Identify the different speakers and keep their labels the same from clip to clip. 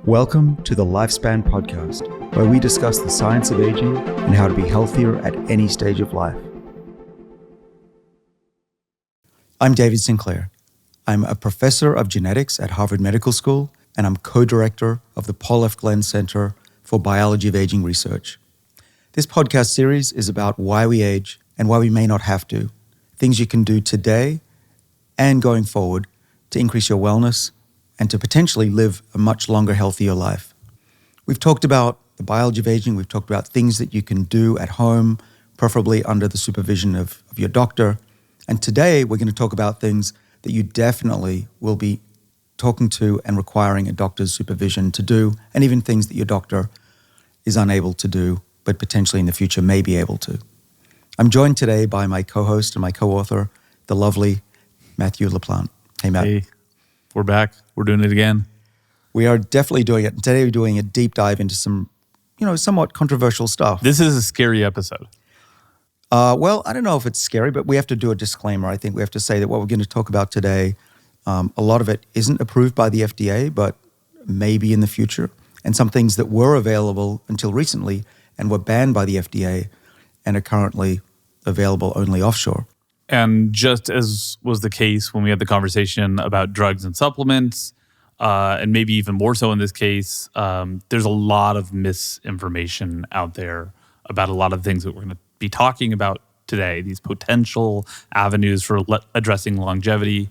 Speaker 1: Welcome to the Lifespan Podcast, where we discuss the science of aging and how to be healthier at any stage of life. I'm David Sinclair. I'm a professor of genetics at Harvard Medical School, and I'm co-director of the Paul F. Glenn Center for Biology of Aging Research. This podcast series is about why we age and why we may not have to, things you can do today and going forward to increase your wellness and to potentially live a much longer, healthier life. We've talked about the biology of aging. We've talked about things that you can do at home, preferably under the supervision of your doctor. And today we're going to talk about things that you definitely will be talking to and requiring a doctor's supervision to do, and even things that your doctor is unable to do, but potentially in the future may be able to. I'm joined today by my co-host and my co-author, the lovely Matthew LaPlante. Hey, Matt.
Speaker 2: Hey, we're back. We're doing it again.
Speaker 1: We are definitely doing it. Today we're doing a deep dive into some, somewhat controversial stuff.
Speaker 2: This is a scary episode.
Speaker 1: Well, I don't know if it's scary, but we have to do a disclaimer. I think we have to say that what we're going to talk about today, a lot of it isn't approved by the FDA, but maybe in the future. And some things that were available until recently and were banned by the FDA and are currently available only offshore.
Speaker 2: And just as was the case when we had the conversation about drugs and supplements, and maybe even more so in this case, there's a lot of misinformation out there about a lot of things that we're going to be talking about today, these potential avenues for addressing longevity.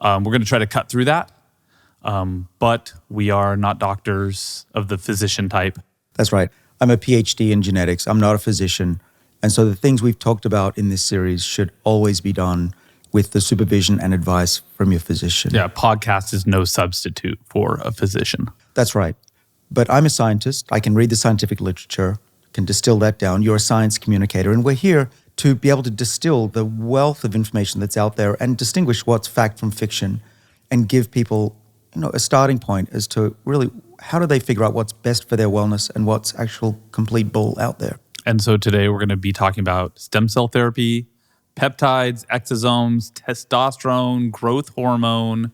Speaker 2: We're going to try to cut through that, but we are not doctors of the physician type.
Speaker 1: That's right. I'm a PhD in genetics. I'm not a physician. And so the things we've talked about in this series should always be done with the supervision and advice from your physician.
Speaker 2: Yeah, podcast is no substitute for a physician.
Speaker 1: That's right. But I'm a scientist. I can read the scientific literature, can distill that down. You're a science communicator, and we're here to be able to distill the wealth of information that's out there and distinguish what's fact from fiction and give people, a starting point as to really how do they figure out what's best for their wellness and what's actual complete bull out there.
Speaker 2: And so today we're going to be talking about stem cell therapy, peptides, exosomes, testosterone, growth hormone,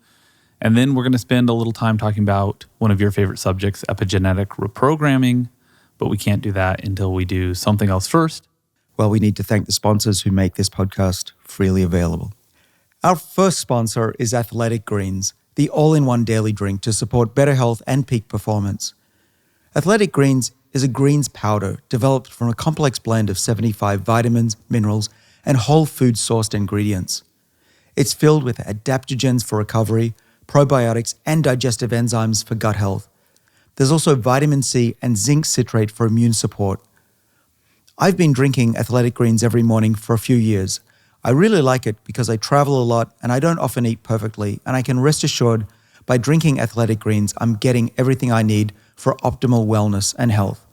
Speaker 2: and then we're going to spend a little time talking about one of your favorite subjects, epigenetic reprogramming, but we can't do that until we do something else first.
Speaker 1: Well, we need to thank the sponsors who make this podcast freely available. Our first sponsor is Athletic Greens, the all-in-one daily drink to support better health and peak performance. Athletic Greens is a greens powder developed from a complex blend of 75 vitamins, minerals, and whole food sourced ingredients. It's filled with adaptogens for recovery, probiotics, and digestive enzymes for gut health. There's also vitamin C and zinc citrate for immune support. I've been drinking Athletic Greens every morning for a few years. I really like it because I travel a lot and I don't often eat perfectly, and I can rest assured by drinking Athletic Greens, I'm getting everything I need for optimal wellness and health.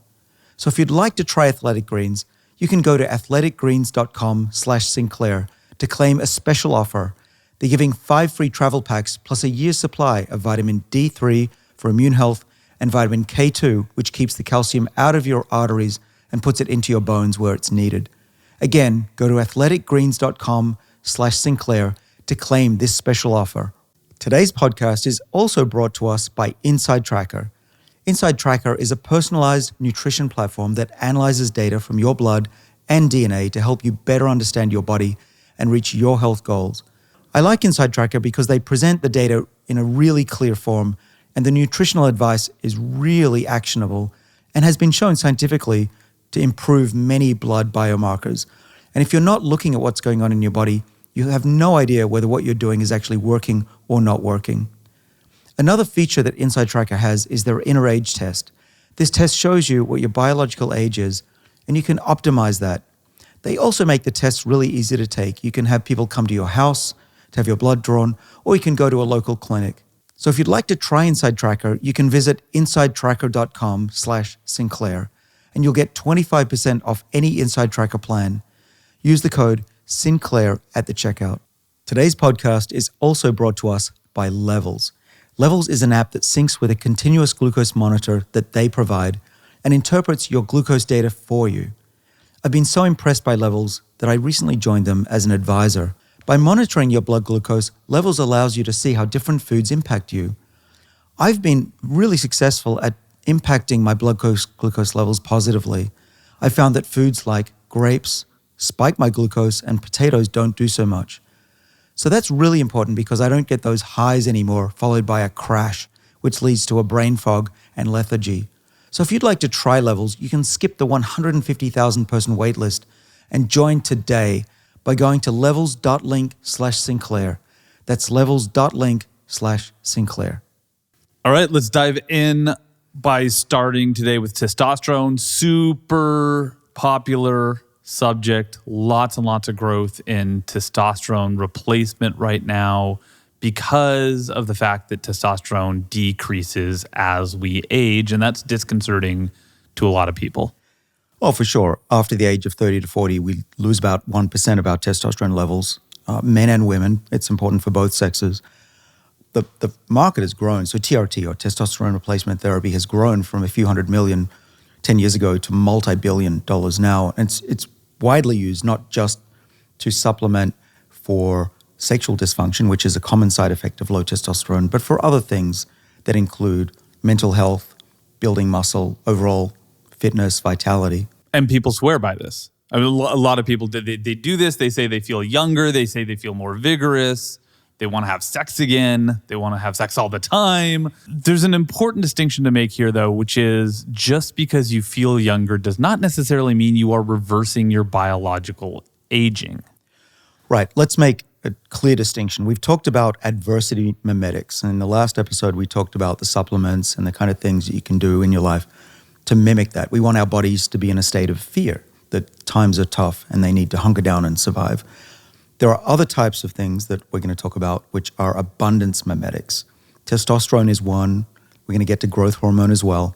Speaker 1: So if you'd like to try Athletic Greens, you can go to athleticgreens.com/Sinclair to claim a special offer. They're giving 5 free travel packs plus a year's supply of vitamin D3 for immune health and vitamin K2, which keeps the calcium out of your arteries and puts it into your bones where it's needed. Again, go to athleticgreens.com/Sinclair to claim this special offer. Today's podcast is also brought to us by Inside Tracker. Inside Tracker is a personalized nutrition platform that analyzes data from your blood and DNA to help you better understand your body and reach your health goals. I like Inside Tracker because they present the data in a really clear form, and the nutritional advice is really actionable and has been shown scientifically to improve many blood biomarkers. And if you're not looking at what's going on in your body, you have no idea whether what you're doing is actually working or not working. Another feature that Inside Tracker has is their inner age test. This test shows you what your biological age is, and you can optimize that. They also make the tests really easy to take. You can have people come to your house to have your blood drawn, or you can go to a local clinic. So if you'd like to try Inside Tracker, you can visit insidetracker.com/Sinclair, and you'll get 25% off any Inside Tracker plan. Use the code Sinclair at the checkout. Today's podcast is also brought to us by Levels. Levels is an app that syncs with a continuous glucose monitor that they provide and interprets your glucose data for you. I've been so impressed by Levels that I recently joined them as an advisor. By monitoring your blood glucose, Levels allows you to see how different foods impact you. I've been really successful at impacting my blood glucose levels positively. I found that foods like grapes spike my glucose and potatoes don't do so much. So that's really important because I don't get those highs anymore, followed by a crash, which leads to a brain fog and lethargy. So if you'd like to try levels, you can skip the 150,000 person waitlist and join today by going to levels.link/Sinclair. That's levels.link/Sinclair.
Speaker 2: All right, let's dive in by starting today with testosterone. Super popular subject. Lots and lots of growth in testosterone replacement right now because of the fact that testosterone decreases as we age, and that's disconcerting to a lot of people.
Speaker 1: Well, for sure. After the age of 30 to 40, we lose about 1% of our testosterone levels, men and women. It's important for both sexes. The market has grown. So TRT, or testosterone replacement therapy, has grown from a few $100 million 10 years ago to multi-billion dollars now. And it's widely used not just to supplement for sexual dysfunction, which is a common side effect of low testosterone, but for other things that include mental health, building muscle, overall fitness, vitality.
Speaker 2: And people swear by this. I mean, a lot of people, they do this. They say they feel younger. They say they feel more vigorous. They want to have sex again. They want to have sex all the time. There's an important distinction to make here, though, which is just because you feel younger does not necessarily mean you are reversing your biological aging.
Speaker 1: Right. Let's make a clear distinction. We've talked about adversity mimetics. And in the last episode, we talked about the supplements and the kind of things that you can do in your life to mimic that. We want our bodies to be in a state of fear, that times are tough and they need to hunker down and survive. There are other types of things that we're going to talk about, which are abundance mimetics. Testosterone is one. We're going to get to growth hormone as well.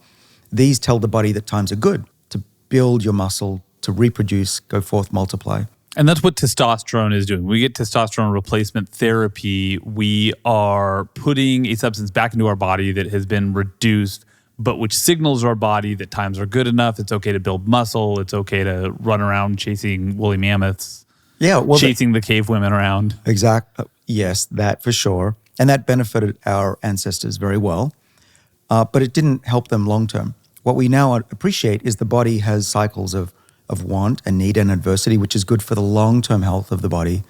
Speaker 1: These tell the body that times are good to build your muscle, to reproduce, go forth, multiply.
Speaker 2: And that's what testosterone is doing. When we get testosterone replacement therapy, we are putting a substance back into our body that has been reduced, but which signals our body that times are good enough. It's okay to build muscle. It's okay to run around chasing woolly mammoths.
Speaker 1: Yeah, well,
Speaker 2: chasing the cave women around.
Speaker 1: Exactly. Yes, that for sure. And that benefited our ancestors very well, but it didn't help them long term. What we now appreciate is the body has cycles of want and need and adversity, which is good for the long-term health of the body,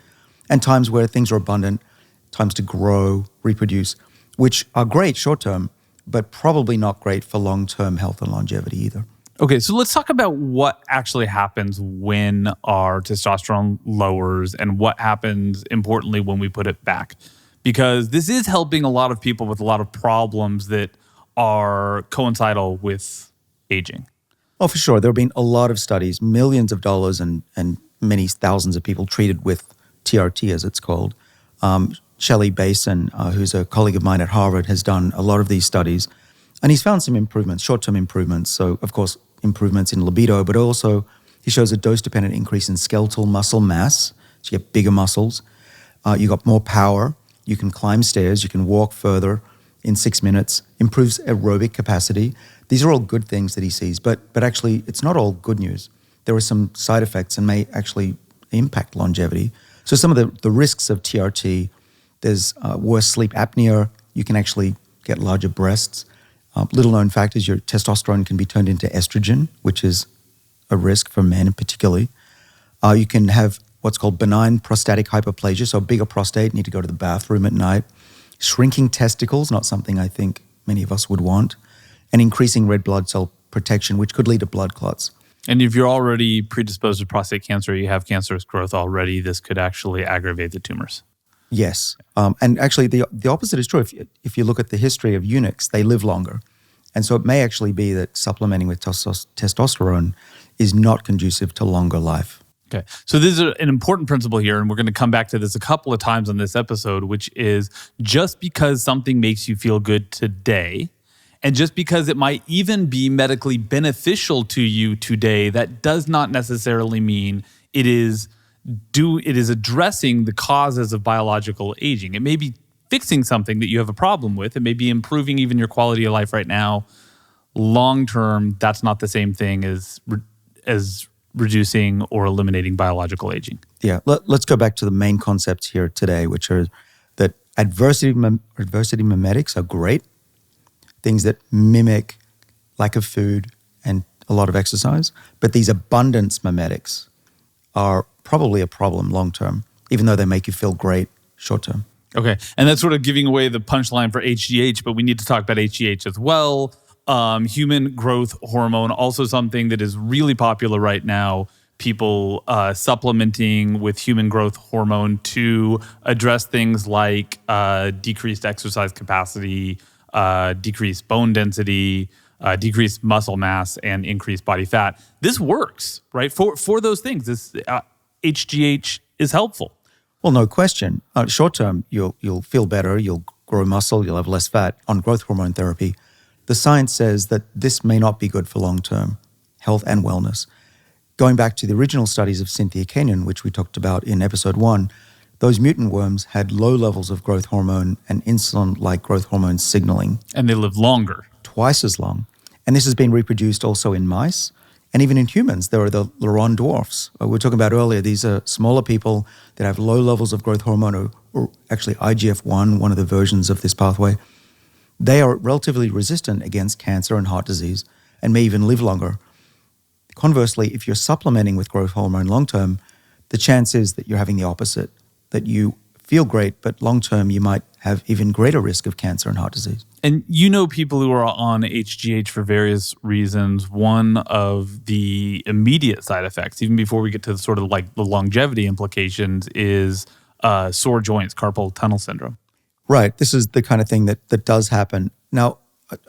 Speaker 1: and times where things are abundant, times to grow, reproduce, which are great short-term, but probably not great for long-term health and longevity either.
Speaker 2: Okay, so let's talk about what actually happens when our testosterone lowers and what happens, importantly, when we put it back. Because this is helping a lot of people with a lot of problems that are coincidental with aging.
Speaker 1: Oh, for sure. There have been a lot of studies, millions of dollars and many thousands of people treated with TRT, as it's called. Shelley Basin, who's a colleague of mine at Harvard, has done a lot of these studies. And he's found some improvements, short-term improvements. So, of course, improvements in libido, but also he shows a dose-dependent increase in skeletal muscle mass. So you get bigger muscles. You got more power. You can climb stairs. You can walk further in 6 minutes. Improves aerobic capacity. These are all good things that he sees. But actually, it's not all good news. There are some side effects and may actually impact longevity. So some of the risks of TRT, there's worse sleep apnea. You can actually get larger breasts. Little known fact is your testosterone can be turned into estrogen, which is a risk for men particularly. You can have what's called benign prostatic hyperplasia, so a bigger prostate, need to go to the bathroom at night. Shrinking testicles, not something I think many of us would want. And increasing red blood cell protection, which could lead to blood clots.
Speaker 2: And if you're already predisposed to prostate cancer, you have cancerous growth already, this could actually aggravate the tumors.
Speaker 1: Yes. And actually, the opposite is true. If you look at the history of eunuchs, they live longer. And so it may actually be that supplementing with testosterone is not conducive to longer life.
Speaker 2: Okay. So this is an important principle here, and we're going to come back to this a couple of times on this episode, which is just because something makes you feel good today, and just because it might even be medically beneficial to you today, that does not necessarily mean it is addressing the causes of biological aging. It may be fixing something that you have a problem with. It may be improving even your quality of life right now. Long term, that's not the same thing as reducing or eliminating biological aging.
Speaker 1: Yeah, let's go back to the main concepts here today, which are that adversity mimetics are great. things that mimic lack of food and a lot of exercise. But these abundance mimetics are probably a problem long term, even though they make you feel great short term.
Speaker 2: Okay. And that's sort of giving away the punchline for HGH, but we need to talk about HGH as well. Human growth hormone, also something that is really popular right now. People supplementing with human growth hormone to address things like decreased exercise capacity, decreased bone density, decreased muscle mass, and increased body fat. This works, right? For those things, this HGH is helpful.
Speaker 1: Well, no question. Short term, you'll feel better, you'll grow muscle, you'll have less fat on growth hormone therapy. The science says that this may not be good for long-term health and wellness. Going back to the original studies of Cynthia Kenyon, which we talked about in episode 1, those mutant worms had low levels of growth hormone and insulin-like growth hormone signaling.
Speaker 2: And they live longer.
Speaker 1: Twice as long. And this has been reproduced also in mice. And even in humans, there are the Laron dwarfs. We were talking about earlier, these are smaller people that have low levels of growth hormone, or actually IGF-1, one of the versions of this pathway. They are relatively resistant against cancer and heart disease and may even live longer. Conversely, if you're supplementing with growth hormone long-term, the chance is that you're having the opposite, that you feel great, but long-term you might have even greater risk of cancer and heart disease.
Speaker 2: And you know people who are on HGH for various reasons. One of the immediate side effects, even before we get to sort of like the longevity implications, is sore joints, carpal tunnel syndrome.
Speaker 1: Right. This is the kind of thing that does happen. Now,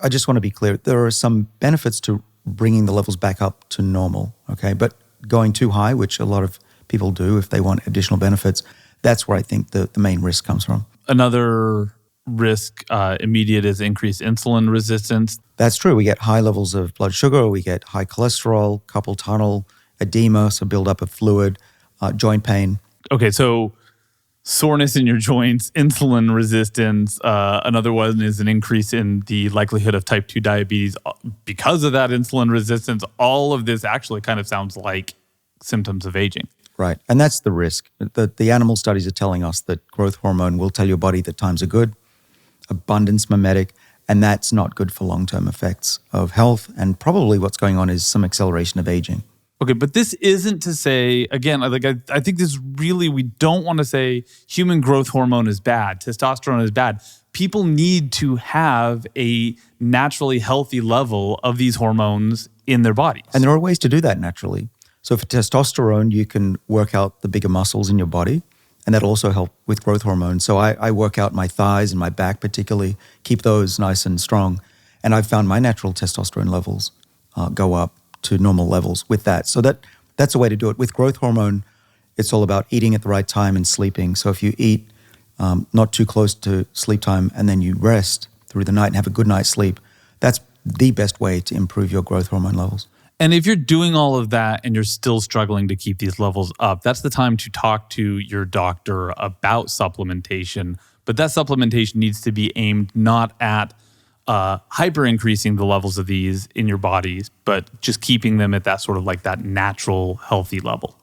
Speaker 1: I just want to be clear. There are some benefits to bringing the levels back up to normal, okay? But going too high, which a lot of people do if they want additional benefits, that's where I think the main risk comes from.
Speaker 2: Another risk immediate is increased insulin resistance.
Speaker 1: That's true. We get high levels of blood sugar, we get high cholesterol, carpal tunnel, edema, so buildup of fluid, joint pain.
Speaker 2: Okay, so soreness in your joints, insulin resistance. Another one is an increase in the likelihood of type 2 diabetes because of that insulin resistance. All of this actually kind of sounds like symptoms of aging.
Speaker 1: Right. And that's the risk. The animal studies are telling us that growth hormone will tell your body that times are good, abundance mimetic, and that's not good for long-term effects of health. And probably what's going on is some acceleration of aging.
Speaker 2: Okay, but this isn't to say, again, like I think this really, we don't want to say human growth hormone is bad, testosterone is bad. People need to have a naturally healthy level of these hormones in their bodies.
Speaker 1: And there are ways to do that naturally. So for testosterone, you can work out the bigger muscles in your body, and that'll also help with growth hormone. So I work out my thighs and my back particularly, keep those nice and strong. And I've found my natural testosterone levels go up to normal levels with that. So that's a way to do it. With growth hormone, it's all about eating at the right time and sleeping. So if you eat not too close to sleep time and then you rest through the night and have a good night's sleep, that's the best way to improve your growth hormone levels.
Speaker 2: And if you're doing all of that and you're still struggling to keep these levels up, that's the time to talk to your doctor about supplementation. But that supplementation needs to be aimed not at hyper increasing the levels of these in your bodies, but just keeping them at that sort of like that natural healthy level.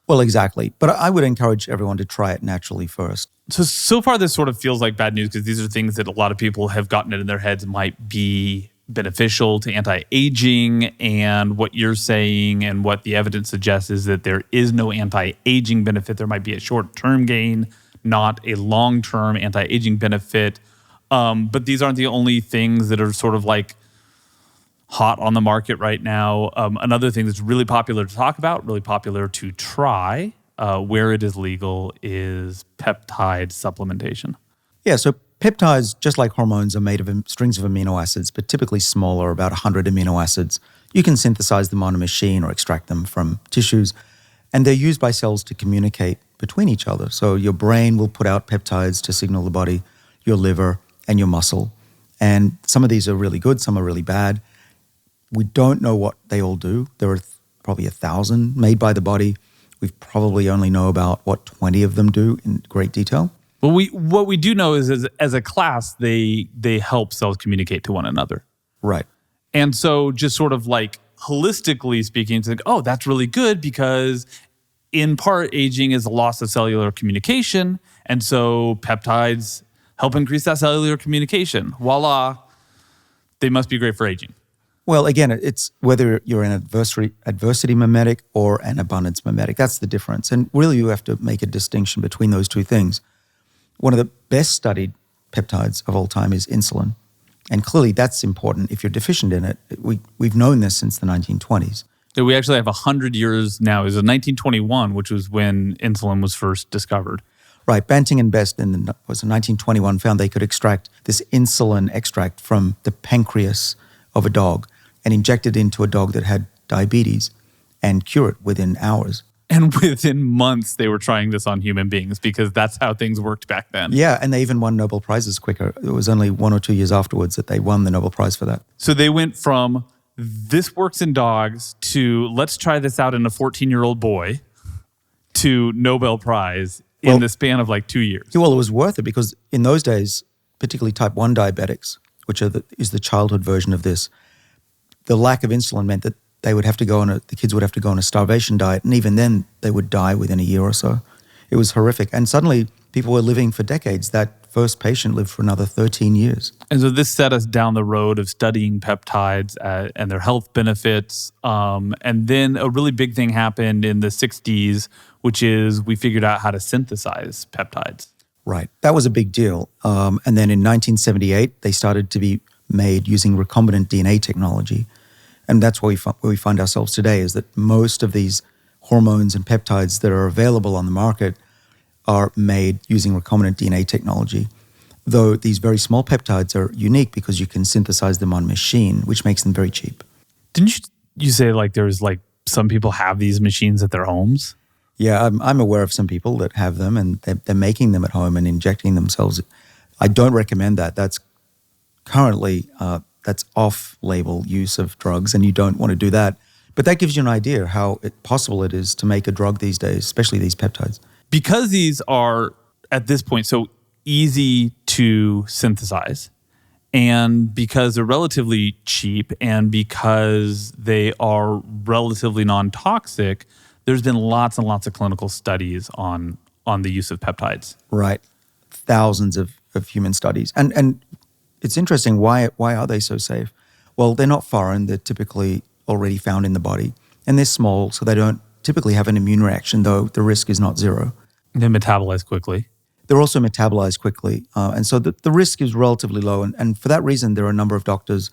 Speaker 1: Well, exactly. But I would encourage everyone to try it naturally first.
Speaker 2: So far this sort of feels like bad news because these are things that a lot of people have gotten in their heads might be beneficial to anti-aging, and what you're saying and what the evidence suggests is that there is no anti-aging benefit. There might be a short-term gain, not a long-term anti-aging benefit. But these aren't the only things that are sort of like hot on the market right now. Another thing that's really popular to talk about, really popular to try, where it is legal, is peptide supplementation.
Speaker 1: Yeah, so peptides, just like hormones, are made of strings of amino acids, but typically smaller, about 100 amino acids. You can synthesize them on a machine or extract them from tissues, and they're used by cells to communicate between each other. So your brain will put out peptides to signal the body, your liver, and your muscle. And some of these are really good, some are really bad. We don't know what they all do. There are probably 1,000 made by the body. We probably only know about what 20 of them do in great detail.
Speaker 2: Well, what we do know is as a class, they help cells communicate to one another.
Speaker 1: Right.
Speaker 2: And so just sort of like holistically speaking, it's like, oh, that's really good because in part aging is a loss of cellular communication. And so peptides help increase that cellular communication. Voila. they must be great for aging.
Speaker 1: Well, again, it's whether you're an adversity mimetic or an abundance mimetic. That's the difference. And really, you have to make a distinction between those two things. One of the best studied peptides of all time is insulin. And clearly, that's important if you're deficient in it. We've known this since the 1920s.
Speaker 2: So we actually have 100 years now. It was 1921, which was when insulin was first discovered.
Speaker 1: Right. Banting and Best was in 1921 found they could extract this insulin extract from the pancreas of a dog and inject it into a dog that had diabetes and cure it within hours.
Speaker 2: And within months, they were trying this on human beings because that's how things worked back then.
Speaker 1: Yeah, and they even won Nobel Prizes quicker. It was only 1 or 2 years afterwards that they won the Nobel Prize for that.
Speaker 2: So they went from this works in dogs to let's try this out in a 14-year-old boy to Nobel Prize in the span of like 2 years.
Speaker 1: Well, it was worth it because in those days, particularly type 1 diabetics, which is the childhood version of this, the lack of insulin meant that the kids would have to go on a starvation diet, and even then they would die within a year or so. It was horrific. And suddenly people were living for decades. That first patient lived for another 13 years.
Speaker 2: And so this set us down the road of studying peptides and their health benefits. And then a really big thing happened in the 60s, which is we figured out how to synthesize peptides.
Speaker 1: Right. That was a big deal. And then in 1978, they started to be made using recombinant DNA technology. And that's where we find ourselves today, is that most of these hormones and peptides that are available on the market are made using recombinant DNA technology. Though these very small peptides are unique because you can synthesize them on machine, which makes them very cheap.
Speaker 2: Didn't you say like there's like some people have these machines at their homes?
Speaker 1: Yeah, I'm aware of some people that have them and they're making them at home and injecting themselves. I don't recommend that. That's currently that's off-label use of drugs, and you don't want to do that. But that gives you an idea how possible it is to make a drug these days, especially these peptides.
Speaker 2: Because these are, at this point, so easy to synthesize, and because they're relatively cheap, and because they are relatively non-toxic, there's been lots and lots of clinical studies on the use of peptides.
Speaker 1: Right. Thousands of human studies. And it's interesting, why are they so safe? Well, they're not foreign. They're typically already found in the body. And they're small, so they don't typically have an immune reaction, though the risk is not zero.
Speaker 2: They metabolize quickly.
Speaker 1: They're also metabolized quickly. And so the risk is relatively low. And for that reason, there are a number of doctors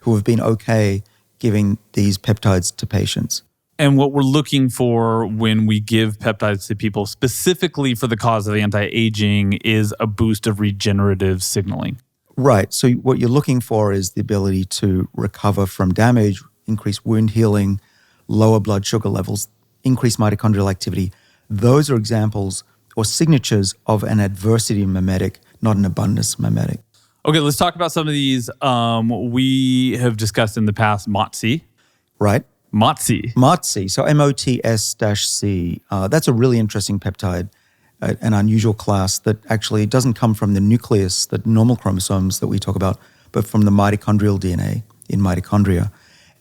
Speaker 1: who have been okay giving these peptides to patients.
Speaker 2: And what we're looking for when we give peptides to people, specifically for the cause of anti-aging, is a boost of regenerative signaling.
Speaker 1: Right. So what you're looking for is the ability to recover from damage, increase wound healing, lower blood sugar levels, increase mitochondrial activity. Those are examples or signatures of an adversity mimetic, not an abundance mimetic.
Speaker 2: Okay, let's talk about some of these. We have discussed in the past MOTS-c.
Speaker 1: Right.
Speaker 2: MOTS-c.
Speaker 1: MOTS-c, so MOTS-c. That's a really interesting peptide, an unusual class that actually doesn't come from the nucleus, the normal chromosomes that we talk about, but from the mitochondrial DNA in mitochondria.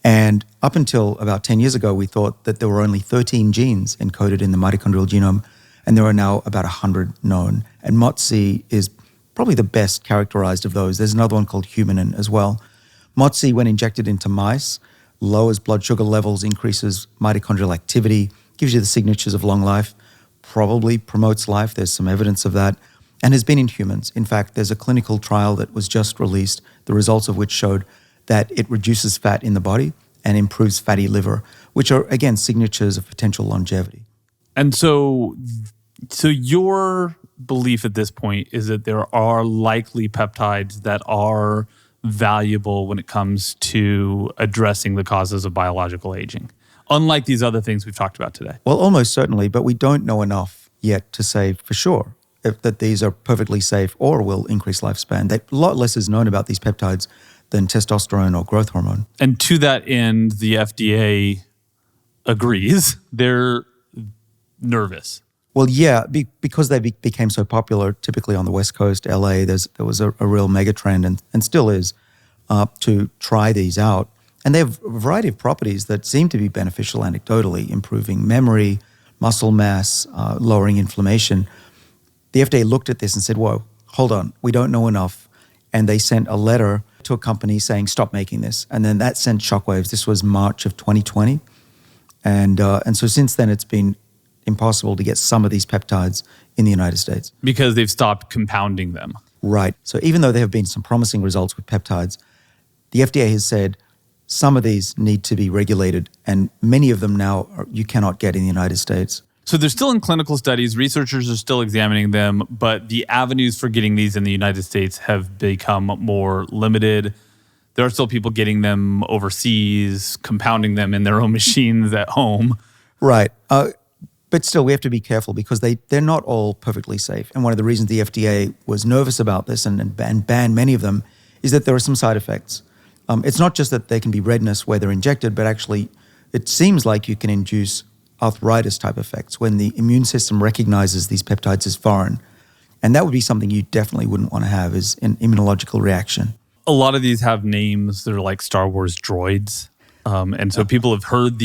Speaker 1: And up until about 10 years ago, we thought that there were only 13 genes encoded in the mitochondrial genome, and there are now about 100 known. And MOTS-c is probably the best characterized of those. There's another one called Humanin as well. MOTS-c, when injected into mice, lowers blood sugar levels, increases mitochondrial activity, gives you the signatures of long life, probably promotes life. There's some evidence of that, and has been in humans. In fact, there's a clinical trial that was just released, the results of which showed that it reduces fat in the body and improves fatty liver, which are, again, signatures of potential longevity.
Speaker 2: And so your belief at this point is that there are likely peptides that are valuable when it comes to addressing the causes of biological aging, unlike these other things we've talked about today.
Speaker 1: Well, almost certainly, but we don't know enough yet to say for sure that these are perfectly safe or will increase lifespan. A lot less is known about these peptides than testosterone or growth hormone.
Speaker 2: And to that end, the FDA agrees. They're nervous.
Speaker 1: Well, yeah, because they became so popular, typically on the West Coast, LA, there was a real mega trend and still is to try these out. And they have a variety of properties that seem to be beneficial anecdotally, improving memory, muscle mass, lowering inflammation. The FDA looked at this and said, whoa, hold on, we don't know enough. And they sent a letter to a company saying, stop making this. And then that sent shockwaves. This was March of 2020. And so since then, it's been impossible to get some of these peptides in the United States.
Speaker 2: Because they've stopped compounding them.
Speaker 1: Right. So even though there have been some promising results with peptides, the FDA has said some of these need to be regulated, and many of them now you cannot get in the United States.
Speaker 2: So they're still in clinical studies. Researchers are still examining them, but the avenues for getting these in the United States have become more limited. There are still people getting them overseas, compounding them in their own machines at home.
Speaker 1: Right. But still, we have to be careful because they're not all perfectly safe. And one of the reasons the FDA was nervous about this and banned many of them is that there are some side effects. It's not just that they can be redness where they're injected, but actually it seems like you can induce arthritis type effects when the immune system recognizes these peptides as foreign. And that would be something you definitely wouldn't want to have, is an immunological reaction.
Speaker 2: A lot of these have names that are like Star Wars droids. And so people have heard of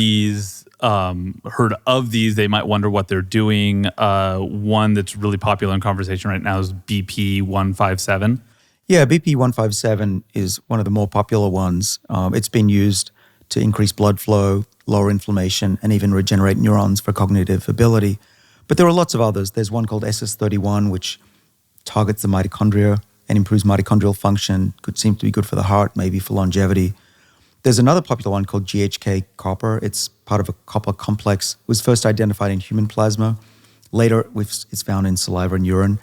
Speaker 2: these. They might wonder what they're doing. One that's really popular in conversation right now is BP157.
Speaker 1: Yeah, BP157 is one of the more popular ones. It's been used to increase blood flow, lower inflammation, and even regenerate neurons for cognitive ability. But there are lots of others. There's one called SS31, which targets the mitochondria and improves mitochondrial function. Could seem to be good for the heart, maybe for longevity. There's another popular one called GHK copper. It's part of a copper complex. It was first identified in human plasma. Later, it's found in saliva and urine.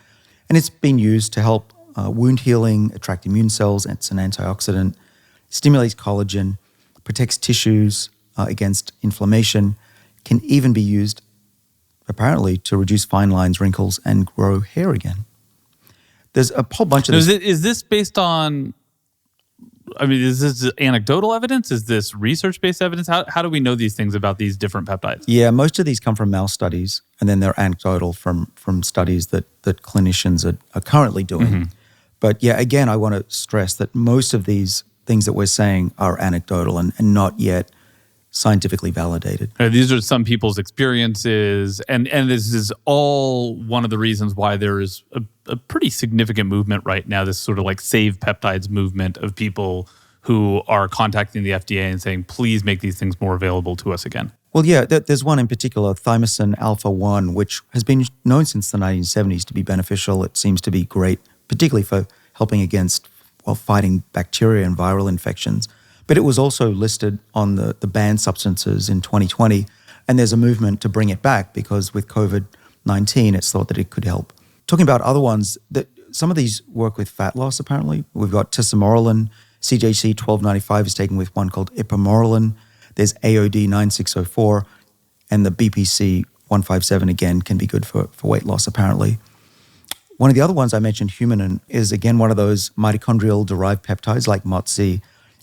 Speaker 1: And it's been used to help wound healing, attract immune cells. It's an antioxidant, stimulates collagen, protects tissues against inflammation, can even be used, apparently, to reduce fine lines, wrinkles, and grow hair again. There's a whole bunch of this.
Speaker 2: Is this based on, is this anecdotal evidence? Is this research-based evidence? How do we know these things about these different peptides?
Speaker 1: Yeah, most of these come from mouse studies, and then they're anecdotal from studies that clinicians are currently doing. Mm-hmm. But yeah, again, I want to stress that most of these things that we're saying are anecdotal and not yet scientifically validated.
Speaker 2: These are some people's experiences, and this is all one of the reasons why there is a pretty significant movement right now, this sort of like Save Peptides movement of people who are contacting the FDA and saying, please make these things more available to us again.
Speaker 1: Well, yeah, there's one in particular, thymosin alpha-1, which has been known since the 1970s to be beneficial. It seems to be great, particularly for helping against, fighting bacteria and viral infections. But it was also listed on the banned substances in 2020, and there's a movement to bring it back because with COVID-19, it's thought that it could help. Talking about other ones, some of these work with fat loss, apparently. We've got tesamorelin, CJC 1295 is taken with one called ipamorelin. There's AOD 9604, and the BPC 157, again, can be good for weight loss, apparently. One of the other ones I mentioned, Humanin, is again one of those mitochondrial-derived peptides like MOTS-c.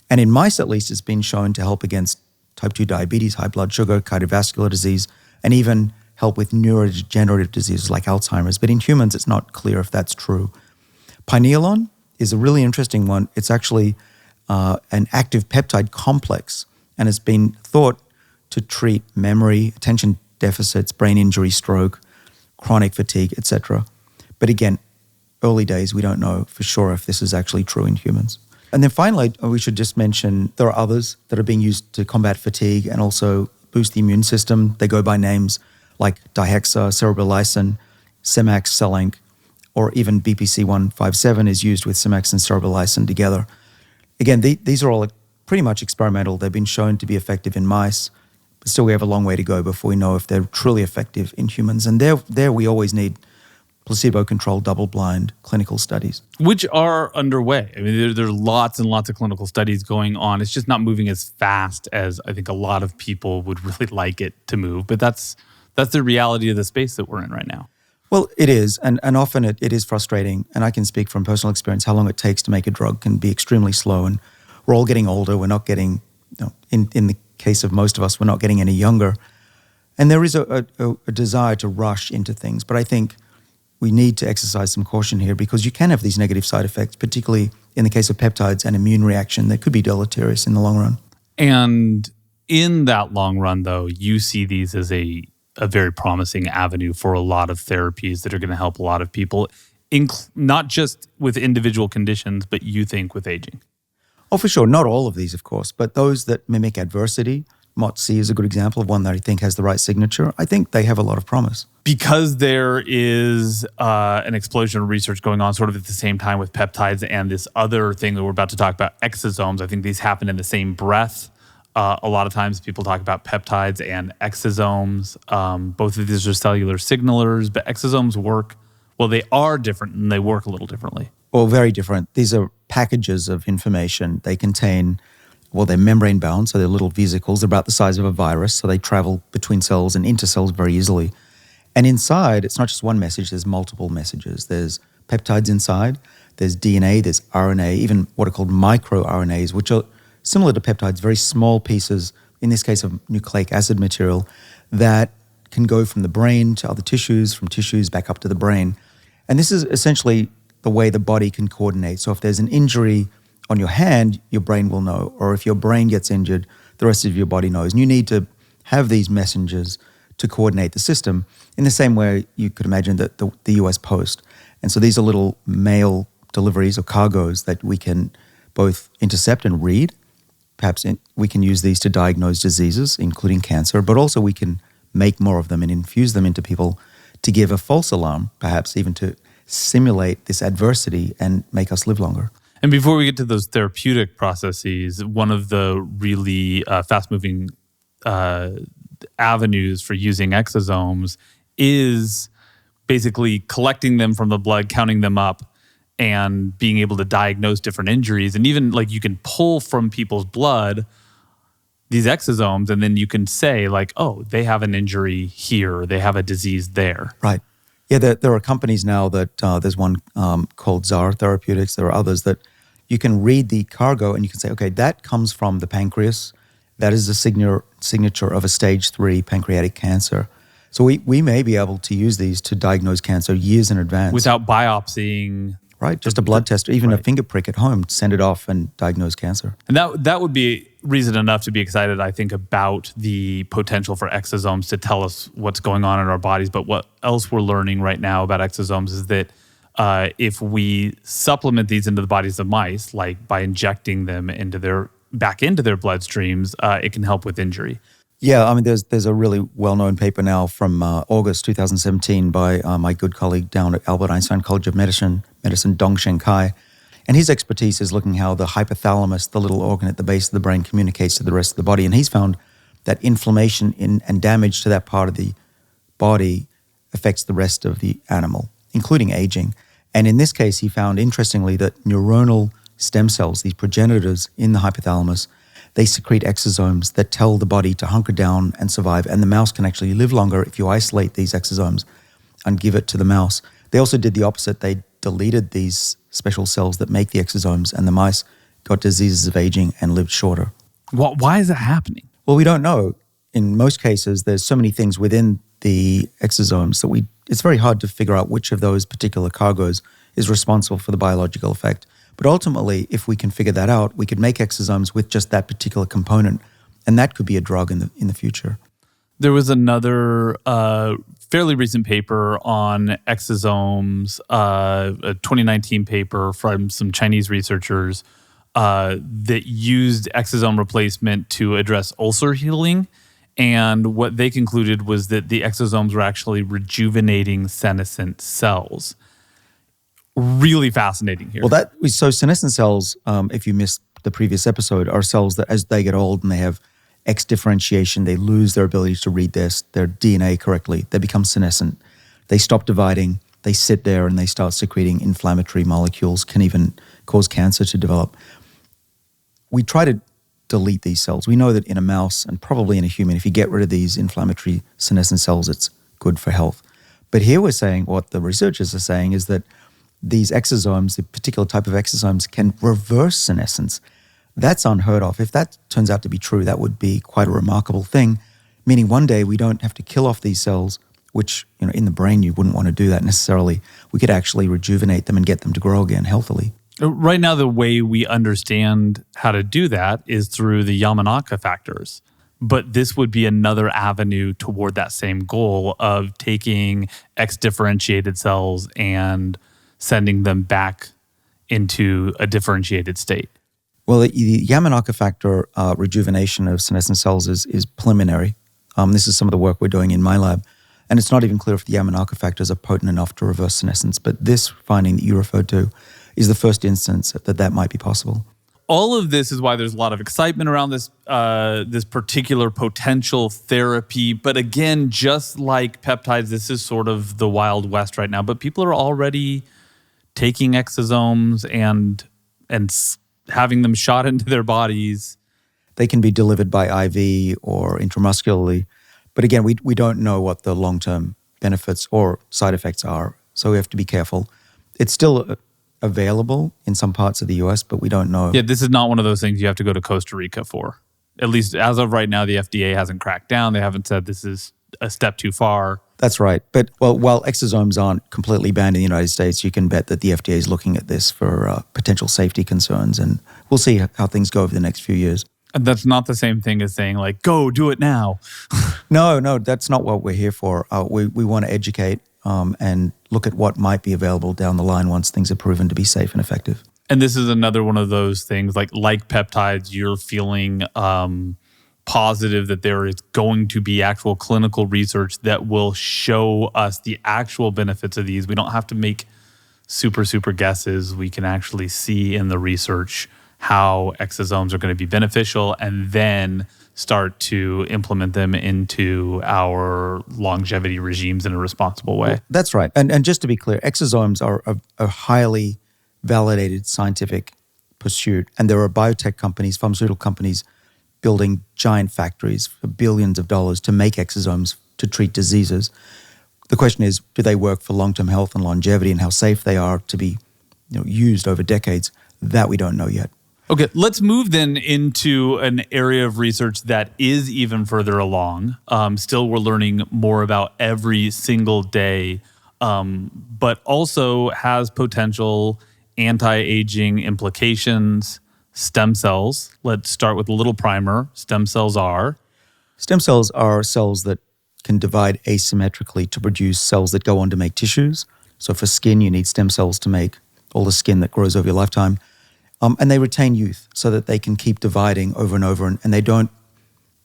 Speaker 1: And in mice, at least, it's been shown to help against type 2 diabetes, high blood sugar, cardiovascular disease, and even help with neurodegenerative diseases like Alzheimer's. But in humans, it's not clear if that's true. Pineolon is a really interesting one. It's actually an active peptide complex, and it's been thought to treat memory, attention deficits, brain injury, stroke, chronic fatigue, etc. But again, early days, we don't know for sure if this is actually true in humans. And then finally, we should just mention there are others that are being used to combat fatigue and also boost the immune system. They go by names like dihexa, cerebrolysine, Semax, Celanc, or even BPC157 is used with Semax and cerebrolysine together. Again, these are all pretty much experimental. They've been shown to be effective in mice, but still we have a long way to go before we know if they're truly effective in humans. And there we always need placebo-controlled, double-blind clinical studies.
Speaker 2: Which are underway. There's lots and lots of clinical studies going on. It's just not moving as fast as I think a lot of people would really like it to move. But that's the reality of the space that we're in right now.
Speaker 1: Well, it is. And often it is frustrating. And I can speak from personal experience, how long it takes to make a drug can be extremely slow. And we're all getting older. We're not getting, in the case of most of us, we're not getting any younger. And there is a desire to rush into things. But I think we need to exercise some caution here because you can have these negative side effects, particularly in the case of peptides and immune reaction that could be deleterious in the long run.
Speaker 2: And in that long run, though, you see these as a very promising avenue for a lot of therapies that are going to help a lot of people, not just with individual conditions, but you think with aging.
Speaker 1: Oh, for sure. Not all of these, of course, but those that mimic adversity. MOTS-c is a good example of one that I think has the right signature. I think they have a lot of promise.
Speaker 2: Because there is an explosion of research going on sort of at the same time with peptides and this other thing that we're about to talk about, exosomes. I think these happen in the same breath. A lot of times people talk about peptides and exosomes. Both of these are cellular signalers, but exosomes work, well, they are different and they work a little differently.
Speaker 1: Well, very different. These are packages of information. They contain, well, they're membrane bound, so they're little vesicles. They're about the size of a virus, so they travel between cells and into cells very easily. And inside, it's not just one message, there's multiple messages. There's peptides inside, there's DNA, there's RNA, even what are called microRNAs, which are similar to peptides, very small pieces, in this case of nucleic acid material, that can go from the brain to other tissues, from tissues back up to the brain. And this is essentially the way the body can coordinate. So if there's an injury on your hand, your brain will know. Or if your brain gets injured, the rest of your body knows. And you need to have these messengers to coordinate the system in the same way you could imagine that the US Post. And so these are little mail deliveries or cargoes that we can both intercept and read. Perhaps we can use these to diagnose diseases, including cancer, but also we can make more of them and infuse them into people to give a false alarm, perhaps even to simulate this adversity and make us live longer.
Speaker 2: And before we get to those therapeutic processes, one of the really fast-moving avenues for using exosomes is basically collecting them from the blood, counting them up, and being able to diagnose different injuries. And even like you can pull from people's blood these exosomes, and then you can say like, oh, they have an injury here, they have a disease there.
Speaker 1: Right. Yeah, there are companies now that there's one called Therapeutic. There are others that you can read the cargo and you can say, okay, that comes from the pancreas. That is the signature of a stage 3 pancreatic cancer. So we may be able to use these to diagnose cancer years in advance.
Speaker 2: Without biopsying.
Speaker 1: Right, just a blood test or even a finger prick at home, send it off and diagnose cancer.
Speaker 2: And that would be reason enough to be excited, I think, about the potential for exosomes to tell us what's going on in our bodies. But what else we're learning right now about exosomes is that if we supplement these into the bodies of mice, like by injecting them back into their bloodstreams, it can help with injury.
Speaker 1: Yeah, I mean, there's a really well-known paper now from August 2017 by my good colleague down at Albert Einstein College of Medicine, Dongsheng Kai. And his expertise is looking how the hypothalamus, the little organ at the base of the brain, communicates to the rest of the body. And he's found that inflammation and damage to that part of the body affects the rest of the animal, including aging. And in this case, he found, interestingly, that neuronal stem cells, these progenitors in the hypothalamus, they secrete exosomes that tell the body to hunker down and survive. And the mouse can actually live longer if you isolate these exosomes and give it to the mouse. They also did the opposite. They deleted these special cells that make the exosomes, and the mice got diseases of aging and lived shorter.
Speaker 2: Why is that happening?
Speaker 1: Well, we don't know. In most cases, there's so many things within the exosomes that it's very hard to figure out which of those particular cargoes is responsible for the biological effect. But ultimately, if we can figure that out, we could make exosomes with just that particular component, and that could be a drug in the future.
Speaker 2: There was another fairly recent paper on exosomes, a 2019 paper from some Chinese researchers that used exosome replacement to address ulcer healing. And what they concluded was that the exosomes were actually rejuvenating senescent cells. Really fascinating here.
Speaker 1: Well, so senescent cells, if you missed the previous episode, are cells that as they get old and they have X differentiation, they lose their ability to read their DNA correctly. They become senescent. They stop dividing. They sit there and they start secreting inflammatory molecules, can even cause cancer to develop. We try to delete these cells. We know that in a mouse and probably in a human, if you get rid of these inflammatory senescent cells, it's good for health. But here we're saying, what the researchers are saying is that these exosomes, the particular type of exosomes, can reverse senescence. That's unheard of. If that turns out to be true, that would be quite a remarkable thing, meaning one day we don't have to kill off these cells, which, in the brain you wouldn't want to do that necessarily. We could actually rejuvenate them and get them to grow again healthily.
Speaker 2: Right now, the way we understand how to do that is through the Yamanaka factors. But this would be another avenue toward that same goal of taking X-differentiated cells and sending them back into a differentiated state.
Speaker 1: Well, the Yamanaka factor rejuvenation of senescent cells is preliminary. This is some of the work we're doing in my lab. And it's not even clear if the Yamanaka factors are potent enough to reverse senescence. But this finding that you referred to is the first instance that might be possible.
Speaker 2: All of this is why there's a lot of excitement around this this particular potential therapy. But again, just like peptides, this is sort of the Wild West right now. But people are already taking exosomes and having them shot into their bodies.
Speaker 1: They can be delivered by IV or intramuscularly. But again, we don't know what the long-term benefits or side effects are. So we have to be careful. It's still available in some parts of the US, but we don't know.
Speaker 2: Yeah, this is not one of those things you have to go to Costa Rica for. At least as of right now, the FDA hasn't cracked down. They haven't said this is a step too far.
Speaker 1: That's right. But while exosomes aren't completely banned in the United States, you can bet that the FDA is looking at this for potential safety concerns. And we'll see how things go over the next few years.
Speaker 2: And that's not the same thing as saying like, go do it now.
Speaker 1: No, that's not what we're here for. We want to educate and look at what might be available down the line once things are proven to be safe and effective.
Speaker 2: And this is another one of those things like peptides, you're feeling positive that there is going to be actual clinical research that will show us the actual benefits of these. We don't have to make super guesses. We can actually see in the research how exosomes are going to be beneficial and then start to implement them into our longevity regimes in a responsible way.
Speaker 1: That's right. And just to be clear, exosomes are a highly validated scientific pursuit. And there are biotech companies, pharmaceutical companies, building giant factories for billions of dollars to make exosomes to treat diseases. The question is, do they work for long-term health and longevity and how safe they are to be used over decades? That we don't know yet.
Speaker 2: Okay, let's move then into an area of research that is even further along. Still, we're learning more about every single day, but also has potential anti-aging implications. Stem cells. Let's start with a little primer. Stem cells are cells that can divide asymmetrically to produce cells that go on to make tissues. So for skin, you need stem cells to make all the skin that grows over your lifetime. And they retain youth so that they can keep dividing over and over, and they don't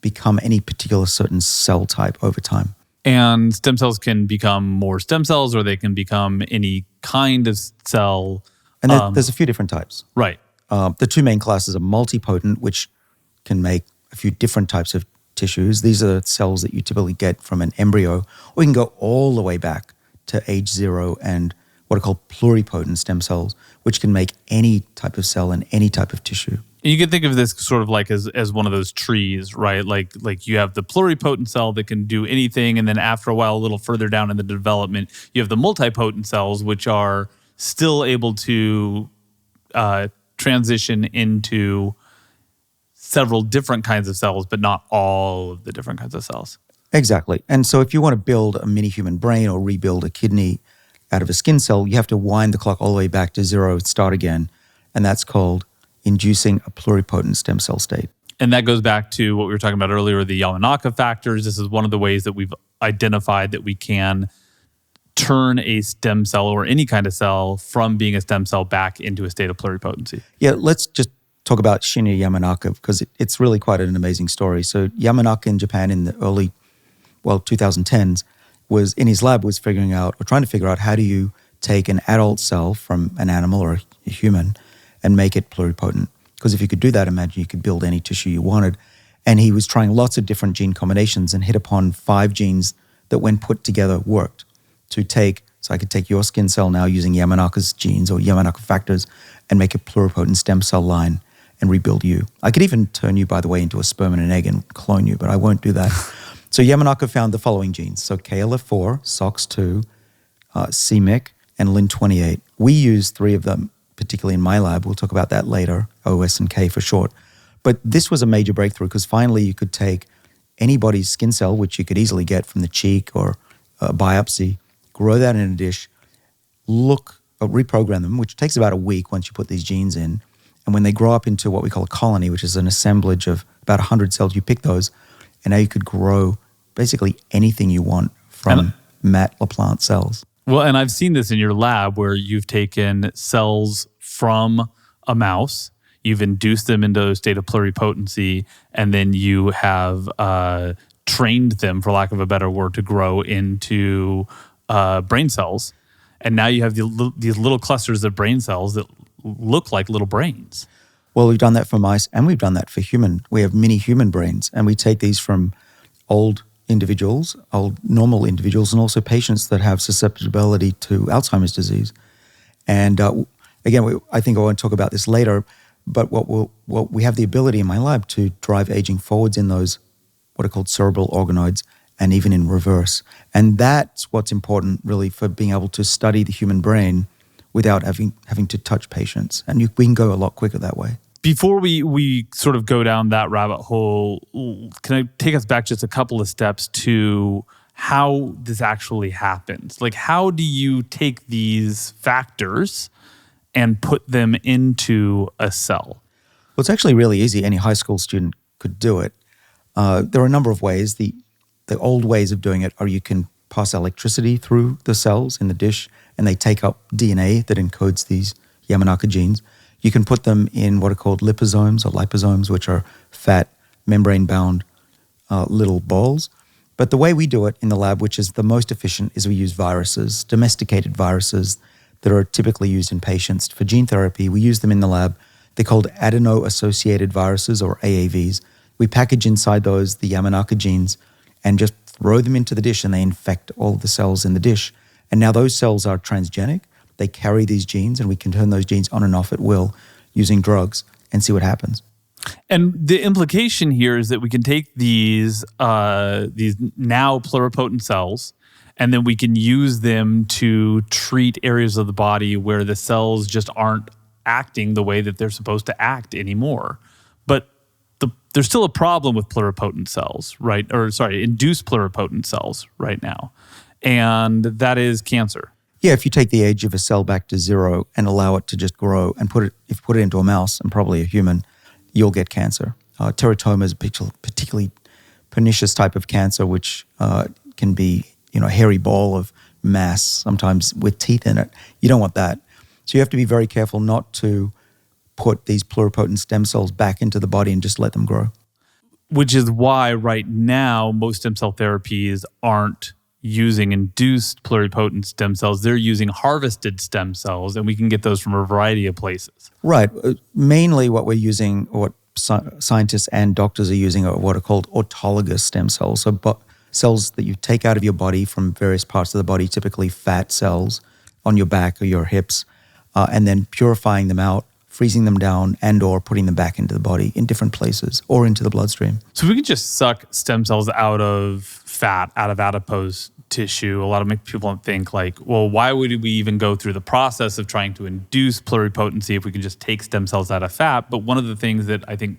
Speaker 2: become any particular certain cell type over time. And stem cells can become more stem cells, or they can become any kind of cell.
Speaker 1: And there's a few different types.
Speaker 2: Right.
Speaker 1: The two main classes are multipotent, which can make a few different types of tissues. These are cells that you typically get from an embryo, or you can go all the way back to age 0 and what are called pluripotent stem cells, which can make any type of cell and any type of tissue.
Speaker 2: You can think of this sort of like as one of those trees, right? Like you have the pluripotent cell that can do anything, and then after a while, a little further down in the development, you have the multipotent cells, which are still able to transition into several different kinds of cells, but not all of the different kinds of cells.
Speaker 1: Exactly. And so if you want to build a mini human brain or rebuild a kidney out of a skin cell, you have to wind the clock all the way back to 0 and start again. And that's called inducing a pluripotent stem cell state.
Speaker 2: And that goes back to what we were talking about earlier, the Yamanaka factors. This is one of the ways that we've identified that we can turn a stem cell or any kind of cell from being a stem cell back into a state of pluripotency.
Speaker 1: Yeah, let's just talk about Shinya Yamanaka because it's really quite an amazing story. So Yamanaka in Japan in the early, 2010s, was in his lab was trying to figure out how do you take an adult cell from an animal or a human and make it pluripotent. Because if you could do that, imagine you could build any tissue you wanted. And he was trying lots of different gene combinations and hit upon 5 genes that when put together worked. So I could take your skin cell now using Yamanaka's genes or Yamanaka factors and make a pluripotent stem cell line and rebuild you. I could even turn you, by the way, into a sperm and an egg and clone you, but I won't do that. So Yamanaka found the following genes. So KLF4, SOX2, CMYC, and LIN28. We use 3 of them, particularly in my lab. We'll talk about that later, OS and K for short. But this was a major breakthrough because finally you could take anybody's skin cell, which you could easily get from the cheek or a biopsy, grow that in a dish, reprogram them, which takes about a week once you put these genes in. And when they grow up into what we call a colony, which is an assemblage of about 100 cells, you pick those, and now you could grow basically anything you want from Matt LaPlante cells.
Speaker 2: Well, and I've seen this in your lab where you've taken cells from a mouse, you've induced them into a state of pluripotency, and then you have trained them, for lack of a better word, to grow into brain cells. And now you have these little clusters of brain cells that look like little brains.
Speaker 1: Well, we've done that for mice and we've done that for human. We have mini human brains, and we take these from old individuals, old normal individuals, and also patients that have susceptibility to Alzheimer's disease. And again, I think I want to talk about this later, but what we have the ability in my lab to drive aging forwards in those what are called cerebral organoids, and even in reverse. And that's what's important really for being able to study the human brain without having to touch patients. And we can go a lot quicker that way.
Speaker 2: Before we sort of go down that rabbit hole, can I take us back just a couple of steps to how this actually happens? Like, how do you take these factors and put them into a cell?
Speaker 1: Well, it's actually really easy. Any high school student could do it. There are a number of ways. The old ways of doing it are you can pass electricity through the cells in the dish, and they take up DNA that encodes these Yamanaka genes. You can put them in what are called liposomes or liposomes, which are fat, membrane-bound little balls. But the way we do it in the lab, which is the most efficient, is we use viruses, domesticated viruses that are typically used in patients for gene therapy. We use them in the lab. They're called adeno-associated viruses, or AAVs. We package inside those the Yamanaka genes and just throw them into the dish, and they infect all the cells in the dish. And now those cells are transgenic. They carry these genes, and we can turn those genes on and off at will using drugs and see what happens.
Speaker 2: And the implication here is that we can take these now pluripotent cells, and then we can use them to treat areas of the body where the cells just aren't acting the way that they're supposed to act anymore. But there's still a problem with pluripotent cells, right? Or sorry, induced pluripotent cells right now. And that is cancer.
Speaker 1: Yeah, if you take the age of a cell back to 0 and allow it to just grow and put it into a mouse and probably a human, you'll get cancer. Teratoma is a particularly pernicious type of cancer, which can be a hairy ball of mass, sometimes with teeth in it. You don't want that. So you have to be very careful not to put these pluripotent stem cells back into the body and just let them grow.
Speaker 2: Which is why right now most stem cell therapies aren't using induced pluripotent stem cells. They're using harvested stem cells, and we can get those from a variety of places.
Speaker 1: Right. Mainly what we're using, or what scientists and doctors are using, are what are called autologous stem cells. So cells that you take out of your body from various parts of the body, typically fat cells on your back or your hips, and then purifying them out, freezing them down, and or putting them back into the body in different places or into the bloodstream.
Speaker 2: So we can just suck stem cells out of fat, out of adipose tissue. A lot of people think like, well, why would we even go through the process of trying to induce pluripotency if we can just take stem cells out of fat? But one of the things that I think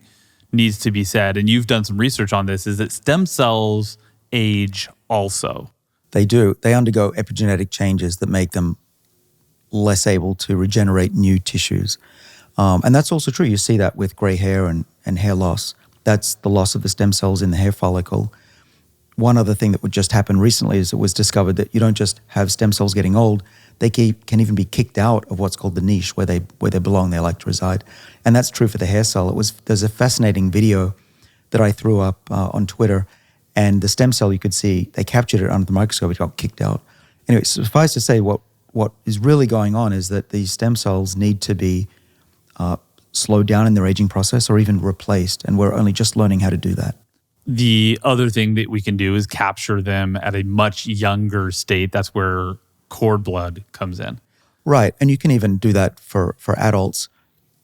Speaker 2: needs to be said, and you've done some research on this, is that stem cells age also.
Speaker 1: They do. They undergo epigenetic changes that make them less able to regenerate new tissues. And that's also true. You see that with gray hair and hair loss. That's the loss of the stem cells in the hair follicle. One other thing that would just happen recently is it was discovered that you don't just have stem cells getting old, they can even be kicked out of what's called the niche where they belong, they like to reside. And that's true for the hair cell. There's a fascinating video that I threw up on Twitter, and the stem cell, you could see, they captured it under the microscope, it got kicked out. Anyway, suffice to say, what is really going on is that these stem cells need to be slowed down in their aging process or even replaced, and we're only just learning how to do that.
Speaker 2: The other thing that we can do is capture them at a much younger state. That's where cord blood comes in.
Speaker 1: Right, and you can even do that for adults.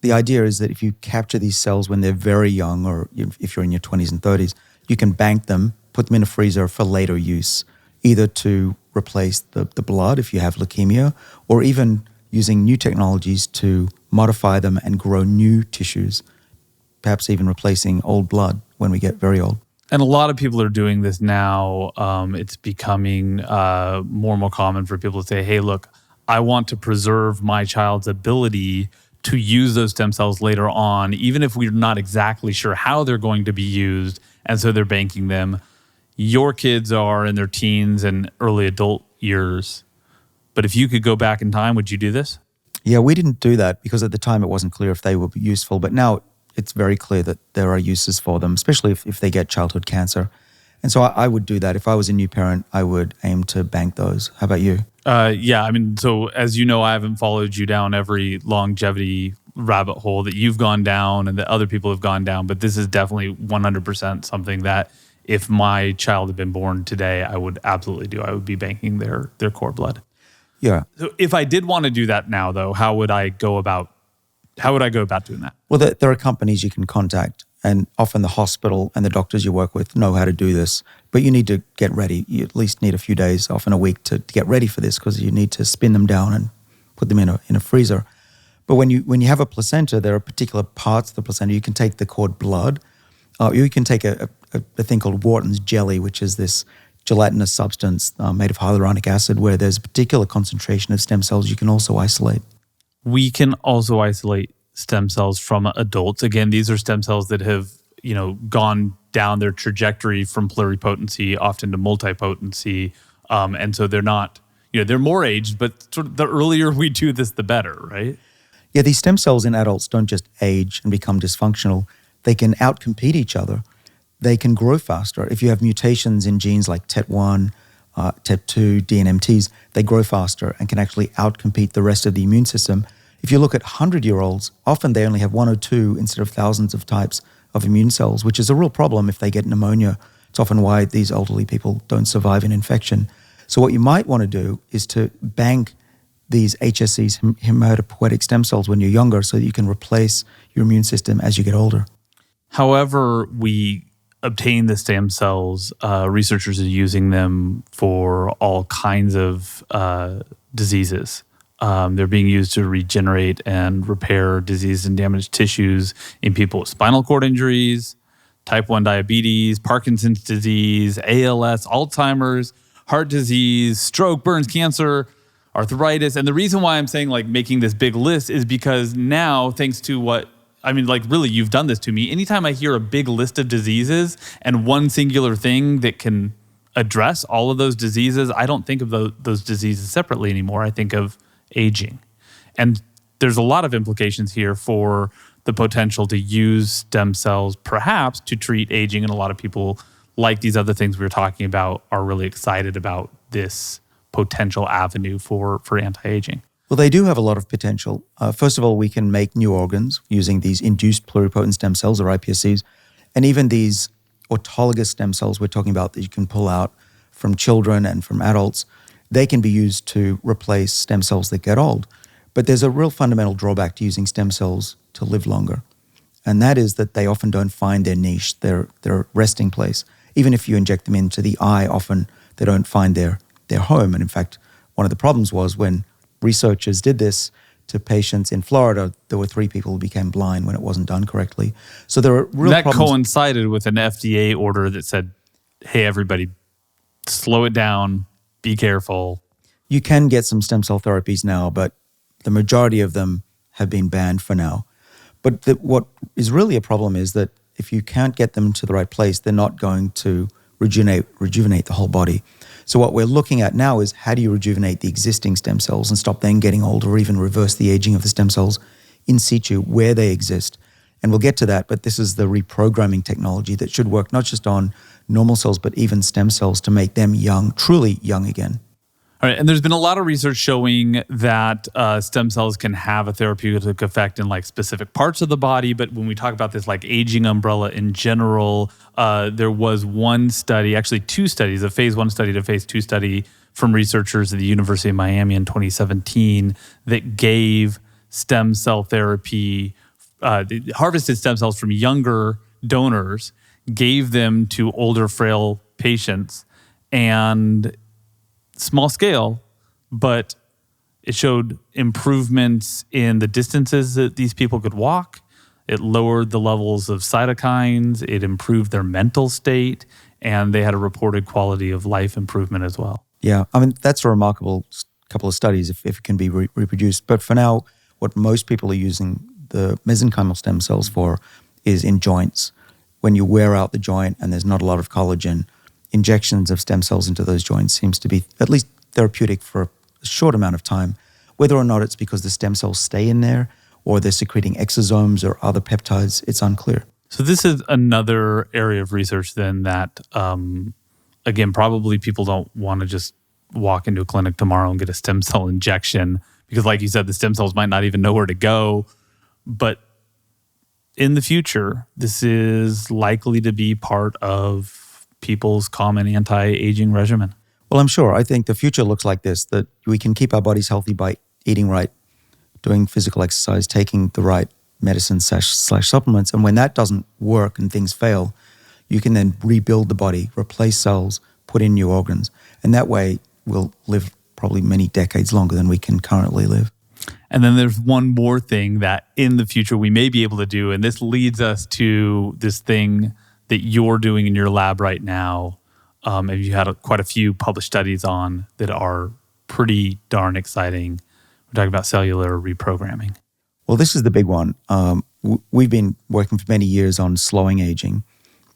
Speaker 1: The idea is that if you capture these cells when they're very young, or if you're in your 20s and 30s, you can bank them, put them in a freezer for later use, either to replace the blood if you have leukemia, or even using new technologies to modify them and grow new tissues, perhaps even replacing old blood when we get very old.
Speaker 2: And a lot of people are doing this now. It's becoming more and more common for people to say, hey, look, I want to preserve my child's ability to use those stem cells later on, even if we're not exactly sure how they're going to be used. And so they're banking them. Your kids are in their teens and early adult years. But if you could go back in time, would you do this?
Speaker 1: Yeah, we didn't do that because at the time it wasn't clear if they were useful, but now it's very clear that there are uses for them, especially if they get childhood cancer. And so I would do that. If I was a new parent, I would aim to bank those. How about you?
Speaker 2: Yeah, I mean, so as you know, I haven't followed you down every longevity rabbit hole that you've gone down and that other people have gone down, but this is definitely 100% something that if my child had been born today, I would absolutely do. I would be banking their cord blood.
Speaker 1: Yeah.
Speaker 2: So if I did want to do that now, though, how would I go about doing that?
Speaker 1: Well, there are companies you can contact, and often the hospital and the doctors you work with know how to do this. But you need to get ready. You at least need a few days, often a week, to get ready for this because you need to spin them down and put them in a freezer. But when you have a placenta, there are particular parts of the placenta. You can take the cord blood. You can take a thing called Wharton's jelly, which is this gelatinous substance made of hyaluronic acid, where there's a particular concentration of stem cells you can also isolate.
Speaker 2: We can also isolate stem cells from adults. Again, these are stem cells that have, gone down their trajectory from pluripotency often to multipotency. And so they're not, they're more aged, but sort of the earlier we do this, the better, right?
Speaker 1: Yeah, these stem cells in adults don't just age and become dysfunctional. They can outcompete each other. They can grow faster. If you have mutations in genes like TET1, TET2, DNMTs, they grow faster and can actually outcompete the rest of the immune system. If you look at 100-year-olds, often they only have one or two instead of thousands of types of immune cells, which is a real problem if they get pneumonia. It's often why these elderly people don't survive an infection. So what you might want to do is to bank these HSCs, hematopoietic stem cells, when you're younger so that you can replace your immune system as you get older.
Speaker 2: However we obtain the stem cells, researchers are using them for all kinds of diseases. They're being used to regenerate and repair disease and damaged tissues in people with spinal cord injuries, type 1 diabetes, Parkinson's disease, ALS, Alzheimer's, heart disease, stroke, burns, cancer, arthritis. And the reason why I'm saying making this big list is because now, thanks to really, you've done this to me. Anytime I hear a big list of diseases and one singular thing that can address all of those diseases, I don't think of those diseases separately anymore. I think of aging. And there's a lot of implications here for the potential to use stem cells perhaps to treat aging. And a lot of people, like these other things we were talking about, are really excited about this potential avenue for anti-aging.
Speaker 1: Well, they do have a lot of potential. First of all, we can make new organs using these induced pluripotent stem cells, or iPSCs, and even these autologous stem cells we're talking about that you can pull out from children and from adults. They can be used to replace stem cells that get old. But there's a real fundamental drawback to using stem cells to live longer, and that is that they often don't find their niche, their resting place. Even if you inject them into the eye, often they don't find their home. And in fact, one of the problems was when researchers did this to patients in Florida, there were 3 people who became blind when it wasn't done correctly. So there are real problems.
Speaker 2: That coincided with an FDA order that said, hey, everybody, slow it down, be careful.
Speaker 1: You can get some stem cell therapies now, but the majority of them have been banned for now. But what is really a problem is that if you can't get them to the right place, they're not going to rejuvenate the whole body. So what we're looking at now is how do you rejuvenate the existing stem cells and stop them getting old, or even reverse the aging of the stem cells in situ where they exist. And we'll get to that, but this is the reprogramming technology that should work not just on normal cells, but even stem cells to make them young, truly young again.
Speaker 2: All right, and there's been a lot of research showing that stem cells can have a therapeutic effect in specific parts of the body. But when we talk about this aging umbrella in general, there was one study, actually 2 studies, a phase 1 study to phase 2 study from researchers at the University of Miami in 2017 that gave stem cell therapy, harvested stem cells from younger donors, gave them to older, frail patients, and small scale, but it showed improvements in the distances that these people could walk. It lowered the levels of cytokines. It improved their mental state, and they had a reported quality of life improvement as well.
Speaker 1: Yeah, I mean, that's a remarkable couple of studies if it can be reproduced. But for now, what most people are using the mesenchymal stem cells for is in joints. When you wear out the joint and there's not a lot of collagen, injections of stem cells into those joints seems to be at least therapeutic for a short amount of time. Whether or not it's because the stem cells stay in there or they're secreting exosomes or other peptides, it's unclear.
Speaker 2: So this is another area of research then that, again, probably people don't want to just walk into a clinic tomorrow and get a stem cell injection because, like you said, the stem cells might not even know where to go. But in the future, this is likely to be part of people's common anti-aging regimen.
Speaker 1: Well, I'm sure. I think the future looks like this, that we can keep our bodies healthy by eating right, doing physical exercise, taking the right medicine slash supplements. And when that doesn't work and things fail, you can then rebuild the body, replace cells, put in new organs. And that way we'll live probably many decades longer than we can currently live.
Speaker 2: And then there's one more thing that in the future we may be able to do. And this leads us to this thing that you're doing in your lab right now. And you had quite a few published studies on that are pretty darn exciting. We're talking about cellular reprogramming.
Speaker 1: Well, this is the big one. We've been working for many years on slowing aging,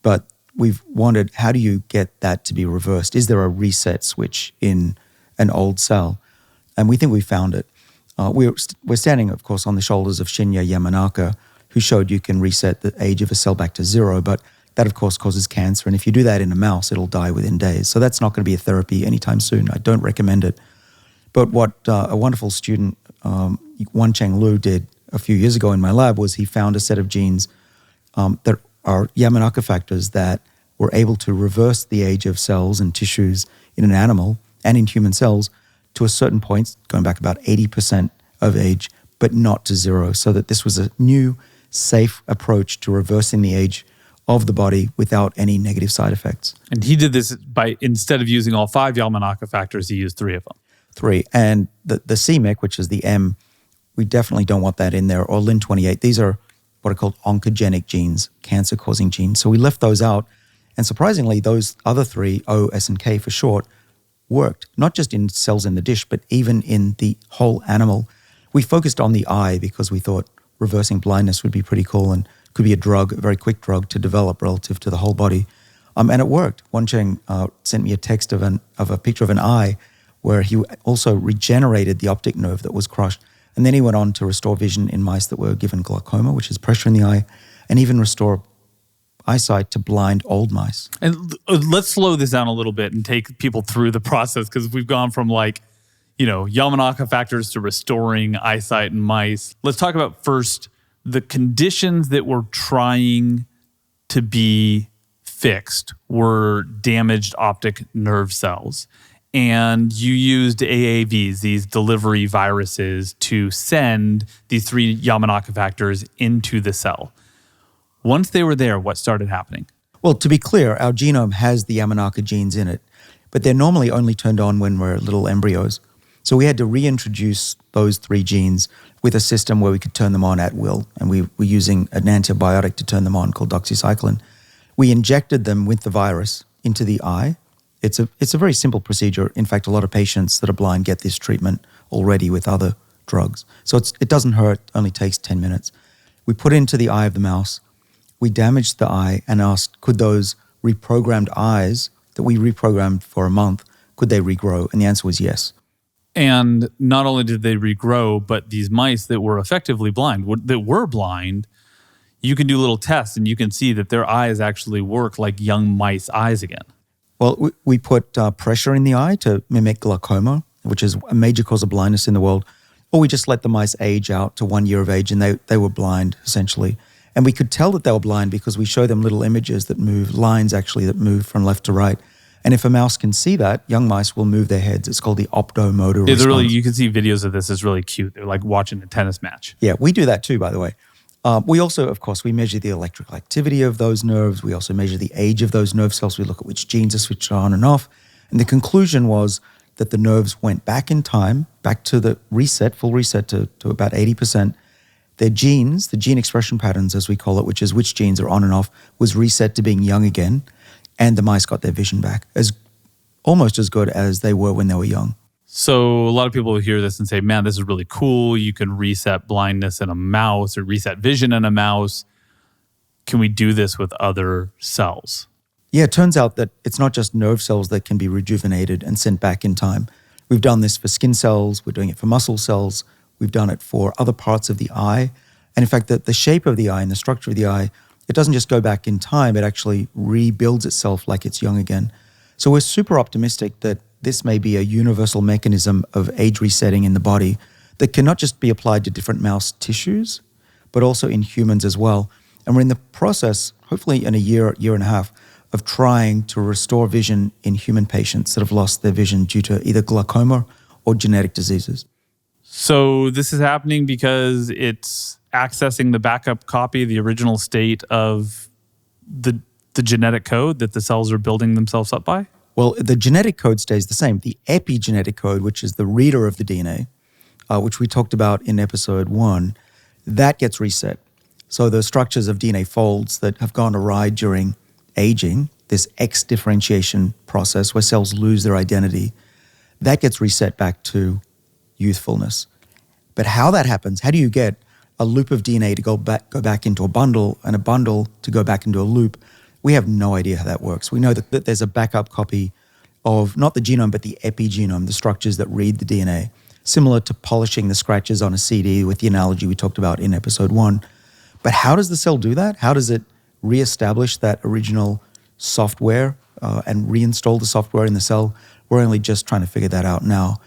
Speaker 1: but we've wondered, how do you get that to be reversed? Is there a reset switch in an old cell? And we think we found it. We're standing, of course, on the shoulders of Shinya Yamanaka, who showed you can reset the age of a cell back to 0, but that, of course, causes cancer. And if you do that in a mouse, it'll die within days. So that's not going to be a therapy anytime soon. I don't recommend it. But what a wonderful student, Wancheng Lu, did a few years ago in my lab was he found a set of genes that are Yamanaka factors that were able to reverse the age of cells and tissues in an animal and in human cells to a certain point, going back about 80% of age, but not to 0, so that this was a new, safe approach to reversing the age of the body without any negative side effects.
Speaker 2: And he did this by, instead of using all 5 Yamanaka factors, he used 3 of them.
Speaker 1: 3. And the CMYC, which is the M, we definitely don't want that in there, or Lin28. These are what are called oncogenic genes, cancer-causing genes. So we left those out. And surprisingly, those other 3, O, S, and K for short, worked, not just in cells in the dish, but even in the whole animal. We focused on the eye because we thought reversing blindness would be pretty cool and could be a drug, a very quick drug to develop relative to the whole body. And it worked. Wancheng sent me a text of a picture of an eye where he also regenerated the optic nerve that was crushed. And then he went on to restore vision in mice that were given glaucoma, which is pressure in the eye, and even restore eyesight to blind old mice.
Speaker 2: And let's slow this down a little bit and take people through the process, because we've gone from Yamanaka factors to restoring eyesight in mice. Let's talk about first the conditions that we're trying to be fixed were damaged optic nerve cells. And you used AAVs, these delivery viruses, to send these 3 Yamanaka factors into the cell. Once they were there, what started happening?
Speaker 1: Well, to be clear, our genome has the Yamanaka genes in it, but they're normally only turned on when we're little embryos. So we had to reintroduce those 3 genes with a system where we could turn them on at will. And we were using an antibiotic to turn them on called doxycycline. We injected them with the virus into the eye. It's a very simple procedure. In fact, a lot of patients that are blind get this treatment already with other drugs. So it doesn't hurt, only takes 10 minutes. We put it into the eye of the mouse. We damaged the eye and asked, could those reprogrammed eyes that we reprogrammed for a month, could they regrow? And the answer was yes.
Speaker 2: And not only did they regrow, but these mice that were effectively blind, you can do little tests and you can see that their eyes actually work like young mice eyes again.
Speaker 1: Well, we put pressure in the eye to mimic glaucoma, which is a major cause of blindness in the world. Or we just let the mice age out to 1 year of age and they were blind, essentially. And we could tell that they were blind because we show them little images that move, lines actually that move from left to right. And if a mouse can see that, young mice will move their heads. It's called the optomotor response.
Speaker 2: You can see videos of this. It's really cute. They're like watching a tennis match.
Speaker 1: Yeah, we do that too, by the way. We also, of course, we measure the electrical activity of those nerves. We also measure the age of those nerve cells. We look at which genes are switched on and off. And the conclusion was that the nerves went back in time, back to the reset, full reset to about 80%. Their genes, the gene expression patterns, as we call it, which is which genes are on and off, was reset to being young again. And the mice got their vision back, almost as good as they were when they were young.
Speaker 2: So a lot of people will hear this and say, man, this is really cool. You can reset blindness in a mouse or reset vision in a mouse. Can we do this with other cells?
Speaker 1: Yeah, it turns out that it's not just nerve cells that can be rejuvenated and sent back in time. We've done this for skin cells, we're doing it for muscle cells, we've done it for other parts of the eye. And in fact, the shape of the eye and the structure of the eye, it doesn't just go back in time, it actually rebuilds itself like it's young again. So we're super optimistic that this may be a universal mechanism of age resetting in the body that can not just be applied to different mouse tissues, but also in humans as well. And we're in the process, hopefully in a year and a half, of trying to restore vision in human patients that have lost their vision due to either glaucoma or genetic diseases.
Speaker 2: So this is happening because it's accessing the backup copy, the original state of the genetic code that the cells are building themselves up by?
Speaker 1: Well, the genetic code stays the same. The epigenetic code, which is the reader of the DNA, which we talked about in episode 1, that gets reset. So the structures of DNA folds that have gone awry during aging, this X differentiation process where cells lose their identity, that gets reset back to youthfulness. But how that happens, how do you get a loop of DNA to go back into a bundle and a bundle to go back into a loop? We have no idea how that works. We know that there's a backup copy of not the genome, but the epigenome, the structures that read the DNA, similar to polishing the scratches on a CD with the analogy we talked about in episode 1. But how does the cell do that? How does it reestablish that original software and reinstall the software in the cell? We're only just trying to figure that out now.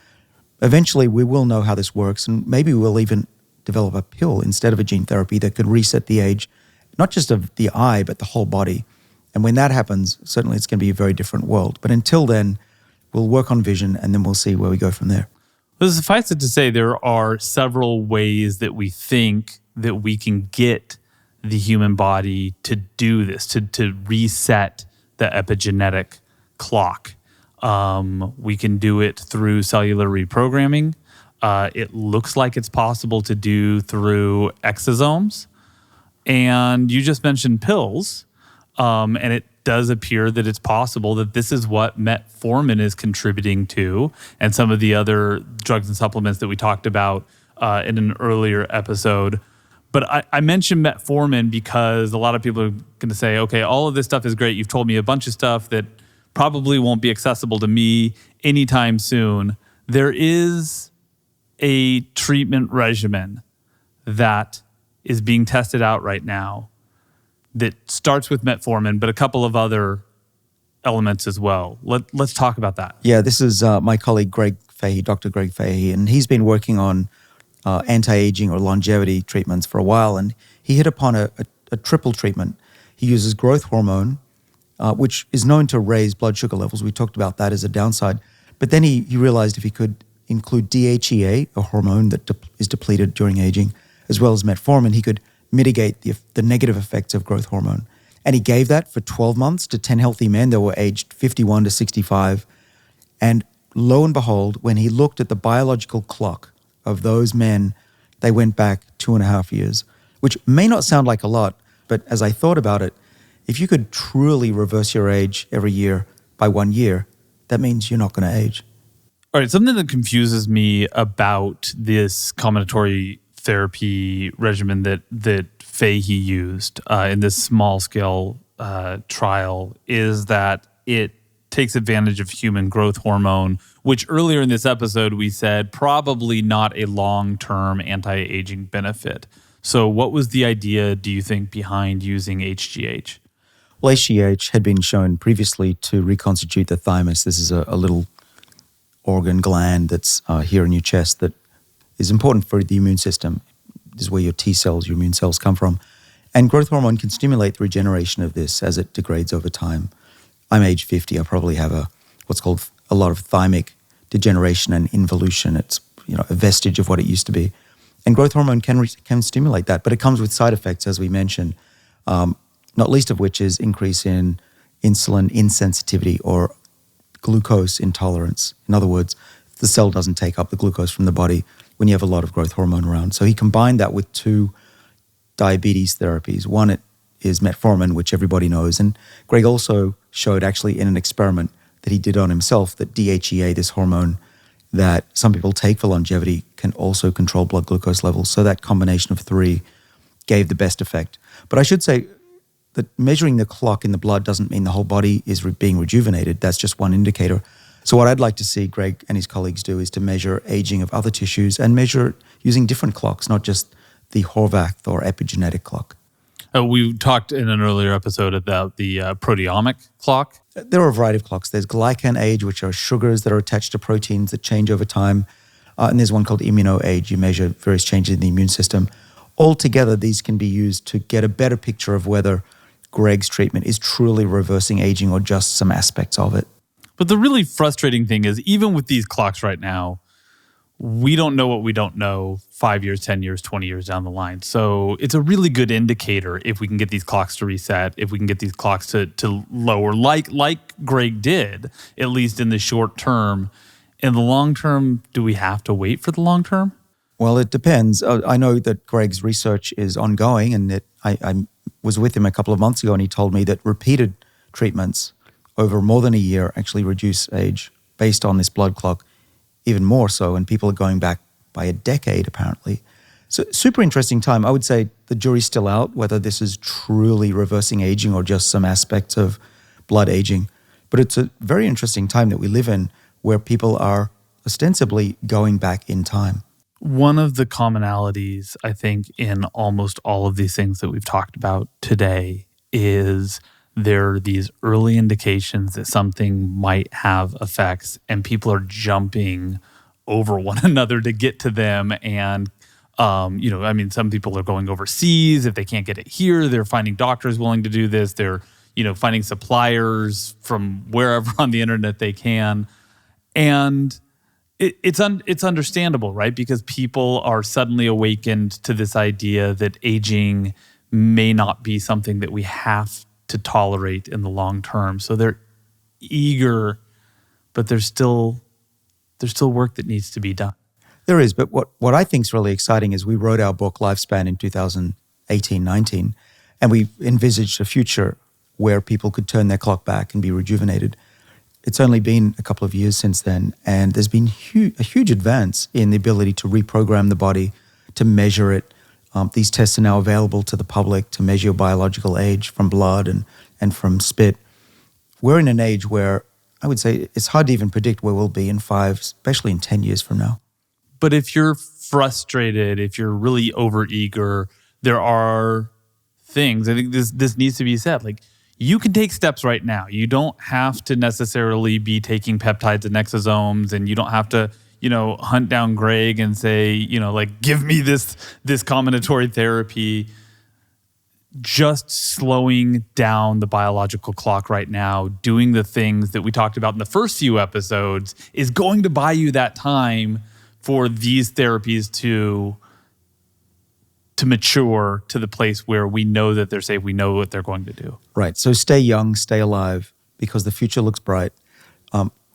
Speaker 1: Eventually, we will know how this works, and maybe we'll even develop a pill instead of a gene therapy that could reset the age, not just of the eye, but the whole body. And when that happens, certainly it's going to be a very different world. But until then, we'll work on vision, and then we'll see where we go from there.
Speaker 2: Well, suffice it to say, there are several ways that we think that we can get the human body to do this, to reset the epigenetic clock. We can do it through cellular reprogramming. It looks like it's possible to do through exosomes. And you just mentioned pills. And it does appear that it's possible that this is what metformin is contributing to, and some of the other drugs and supplements that we talked about in an earlier episode. But I mentioned metformin because a lot of people are going to say, okay, all of this stuff is great. You've told me a bunch of stuff that probably won't be accessible to me anytime soon. There is a treatment regimen that is being tested out right now that starts with metformin, but a couple of other elements as well. Let's talk about that.
Speaker 1: Yeah, this is my colleague Greg Fahey, Dr. Greg Fahey, and he's been working on anti-aging or longevity treatments for a while, and he hit upon a triple treatment. He uses growth hormone, which is known to raise blood sugar levels. We talked about that as a downside. But then he realized if he could include DHEA, a hormone that is depleted during aging, as well as metformin, he could mitigate the negative effects of growth hormone. And he gave that for 12 months to 10 healthy men that were aged 51 to 65. And lo and behold, when he looked at the biological clock of those men, they went back 2.5 years, which may not sound like a lot, but as I thought about it, if you could truly reverse your age every year by 1 year, that means you're not going to age.
Speaker 2: All right, something that confuses me about this combinatory therapy regimen that Fahey used in this small-scale trial is that it takes advantage of human growth hormone, which earlier in this episode we said probably not a long-term anti-aging benefit. So what was the idea, do you think, behind using HGH?
Speaker 1: Well, HGH had been shown previously to reconstitute the thymus. This is a little organ gland that's here in your chest that is important for the immune system. This is where your T cells, your immune cells come from. And growth hormone can stimulate the regeneration of this as it degrades over time. I'm age 50. I probably have what's called a lot of thymic degeneration and involution. It's a vestige of what it used to be. And growth hormone can stimulate that, but it comes with side effects, as we mentioned, not least of which is increase in insulin insensitivity or glucose intolerance. In other words, the cell doesn't take up the glucose from the body when you have a lot of growth hormone around. So he combined that with 2 diabetes therapies. One is metformin, which everybody knows. And Greg also showed actually in an experiment that he did on himself that DHEA, this hormone that some people take for longevity, can also control blood glucose levels. So that combination of 3 gave the best effect. But I should say that measuring the clock in the blood doesn't mean the whole body is being rejuvenated. That's just one indicator. So what I'd like to see Greg and his colleagues do is to measure aging of other tissues and measure it using different clocks, not just the Horvath or epigenetic clock.
Speaker 2: We talked in an earlier episode about the proteomic clock.
Speaker 1: There are a variety of clocks. There's glycan age, which are sugars that are attached to proteins that change over time. And there's one called immunoage. You measure various changes in the immune system. Altogether, these can be used to get a better picture of whether Greg's treatment is truly reversing aging or just some aspects of it.
Speaker 2: But the really frustrating thing is, even with these clocks right now, we don't know what we don't know 5 years, 10 years, 20 years down the line. So it's a really good indicator if we can get these clocks to reset, if we can get these clocks to lower, like Greg did, at least in the short term. In the long term, do we have to wait for the long term?
Speaker 1: Well, it depends. I know that Greg's research is ongoing, and that I was with him a couple of months ago, and he told me that repeated treatments over more than a year actually reduce age based on this blood clock, even more so, and people are going back by a decade, apparently. So super interesting time. I would say the jury's still out whether this is truly reversing aging or just some aspects of blood aging. But it's a very interesting time that we live in where people are ostensibly going back in time.
Speaker 2: One of the commonalities, I think, in almost all of these things that we've talked about today is there are these early indications that something might have effects, and people are jumping over one another to get to them. And, some people are going overseas. If they can't get it here, they're finding doctors willing to do this. They're, finding suppliers from wherever on the internet they can. And it's understandable, right? Because people are suddenly awakened to this idea that aging may not be something that we have to tolerate in the long term. So they're eager, but there's still work that needs to be done.
Speaker 1: There is, but what I think is really exciting is we wrote our book Lifespan in 2018-19, and we envisaged a future where people could turn their clock back and be rejuvenated. It's only been a couple of years since then, and there's been a huge advance in the ability to reprogram the body, to measure it. These tests are now available to the public to measure your biological age from blood and from spit. We're in an age where I would say it's hard to even predict where we'll be in 5, especially in 10 years from now.
Speaker 2: But if you're frustrated, if you're really overeager, there are things, I think this needs to be said, like you can take steps right now. You don't have to necessarily be taking peptides and exosomes, and you don't have to hunt down Greg and say, give me this combinatory therapy. Just slowing down the biological clock right now, doing the things that we talked about in the first few episodes is going to buy you that time for these therapies to mature to the place where we know that they're safe, we know what they're going to do.
Speaker 1: Right. So stay young, stay alive, because the future looks bright.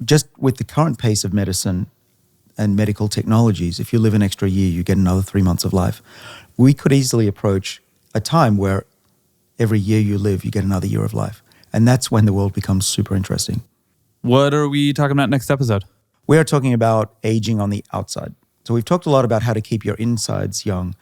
Speaker 1: Just with the current pace of medicine and medical technologies, if you live an extra year, you get another 3 months of life. We could easily approach a time where every year you live, you get another year of life. And that's when the world becomes super interesting.
Speaker 2: What are we talking about next episode?
Speaker 1: We are talking about aging on the outside. So we've talked a lot about how to keep your insides young.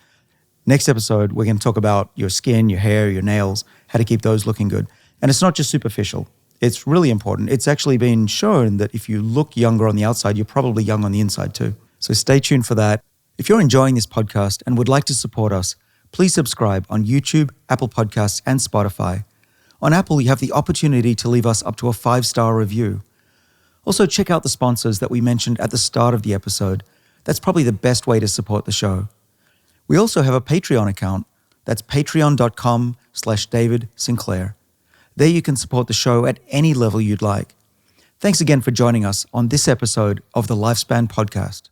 Speaker 1: Next episode, we're going to talk about your skin, your hair, your nails, how to keep those looking good. And it's not just superficial. It's really important. It's actually been shown that if you look younger on the outside, you're probably young on the inside too. So stay tuned for that. If you're enjoying this podcast and would like to support us, please subscribe on YouTube, Apple Podcasts, and Spotify. On Apple, you have the opportunity to leave us up to a 5-star review. Also, check out the sponsors that we mentioned at the start of the episode. That's probably the best way to support the show. We also have a Patreon account. That's patreon.com/David Sinclair. There you can support the show at any level you'd like. Thanks again for joining us on this episode of the Lifespan Podcast.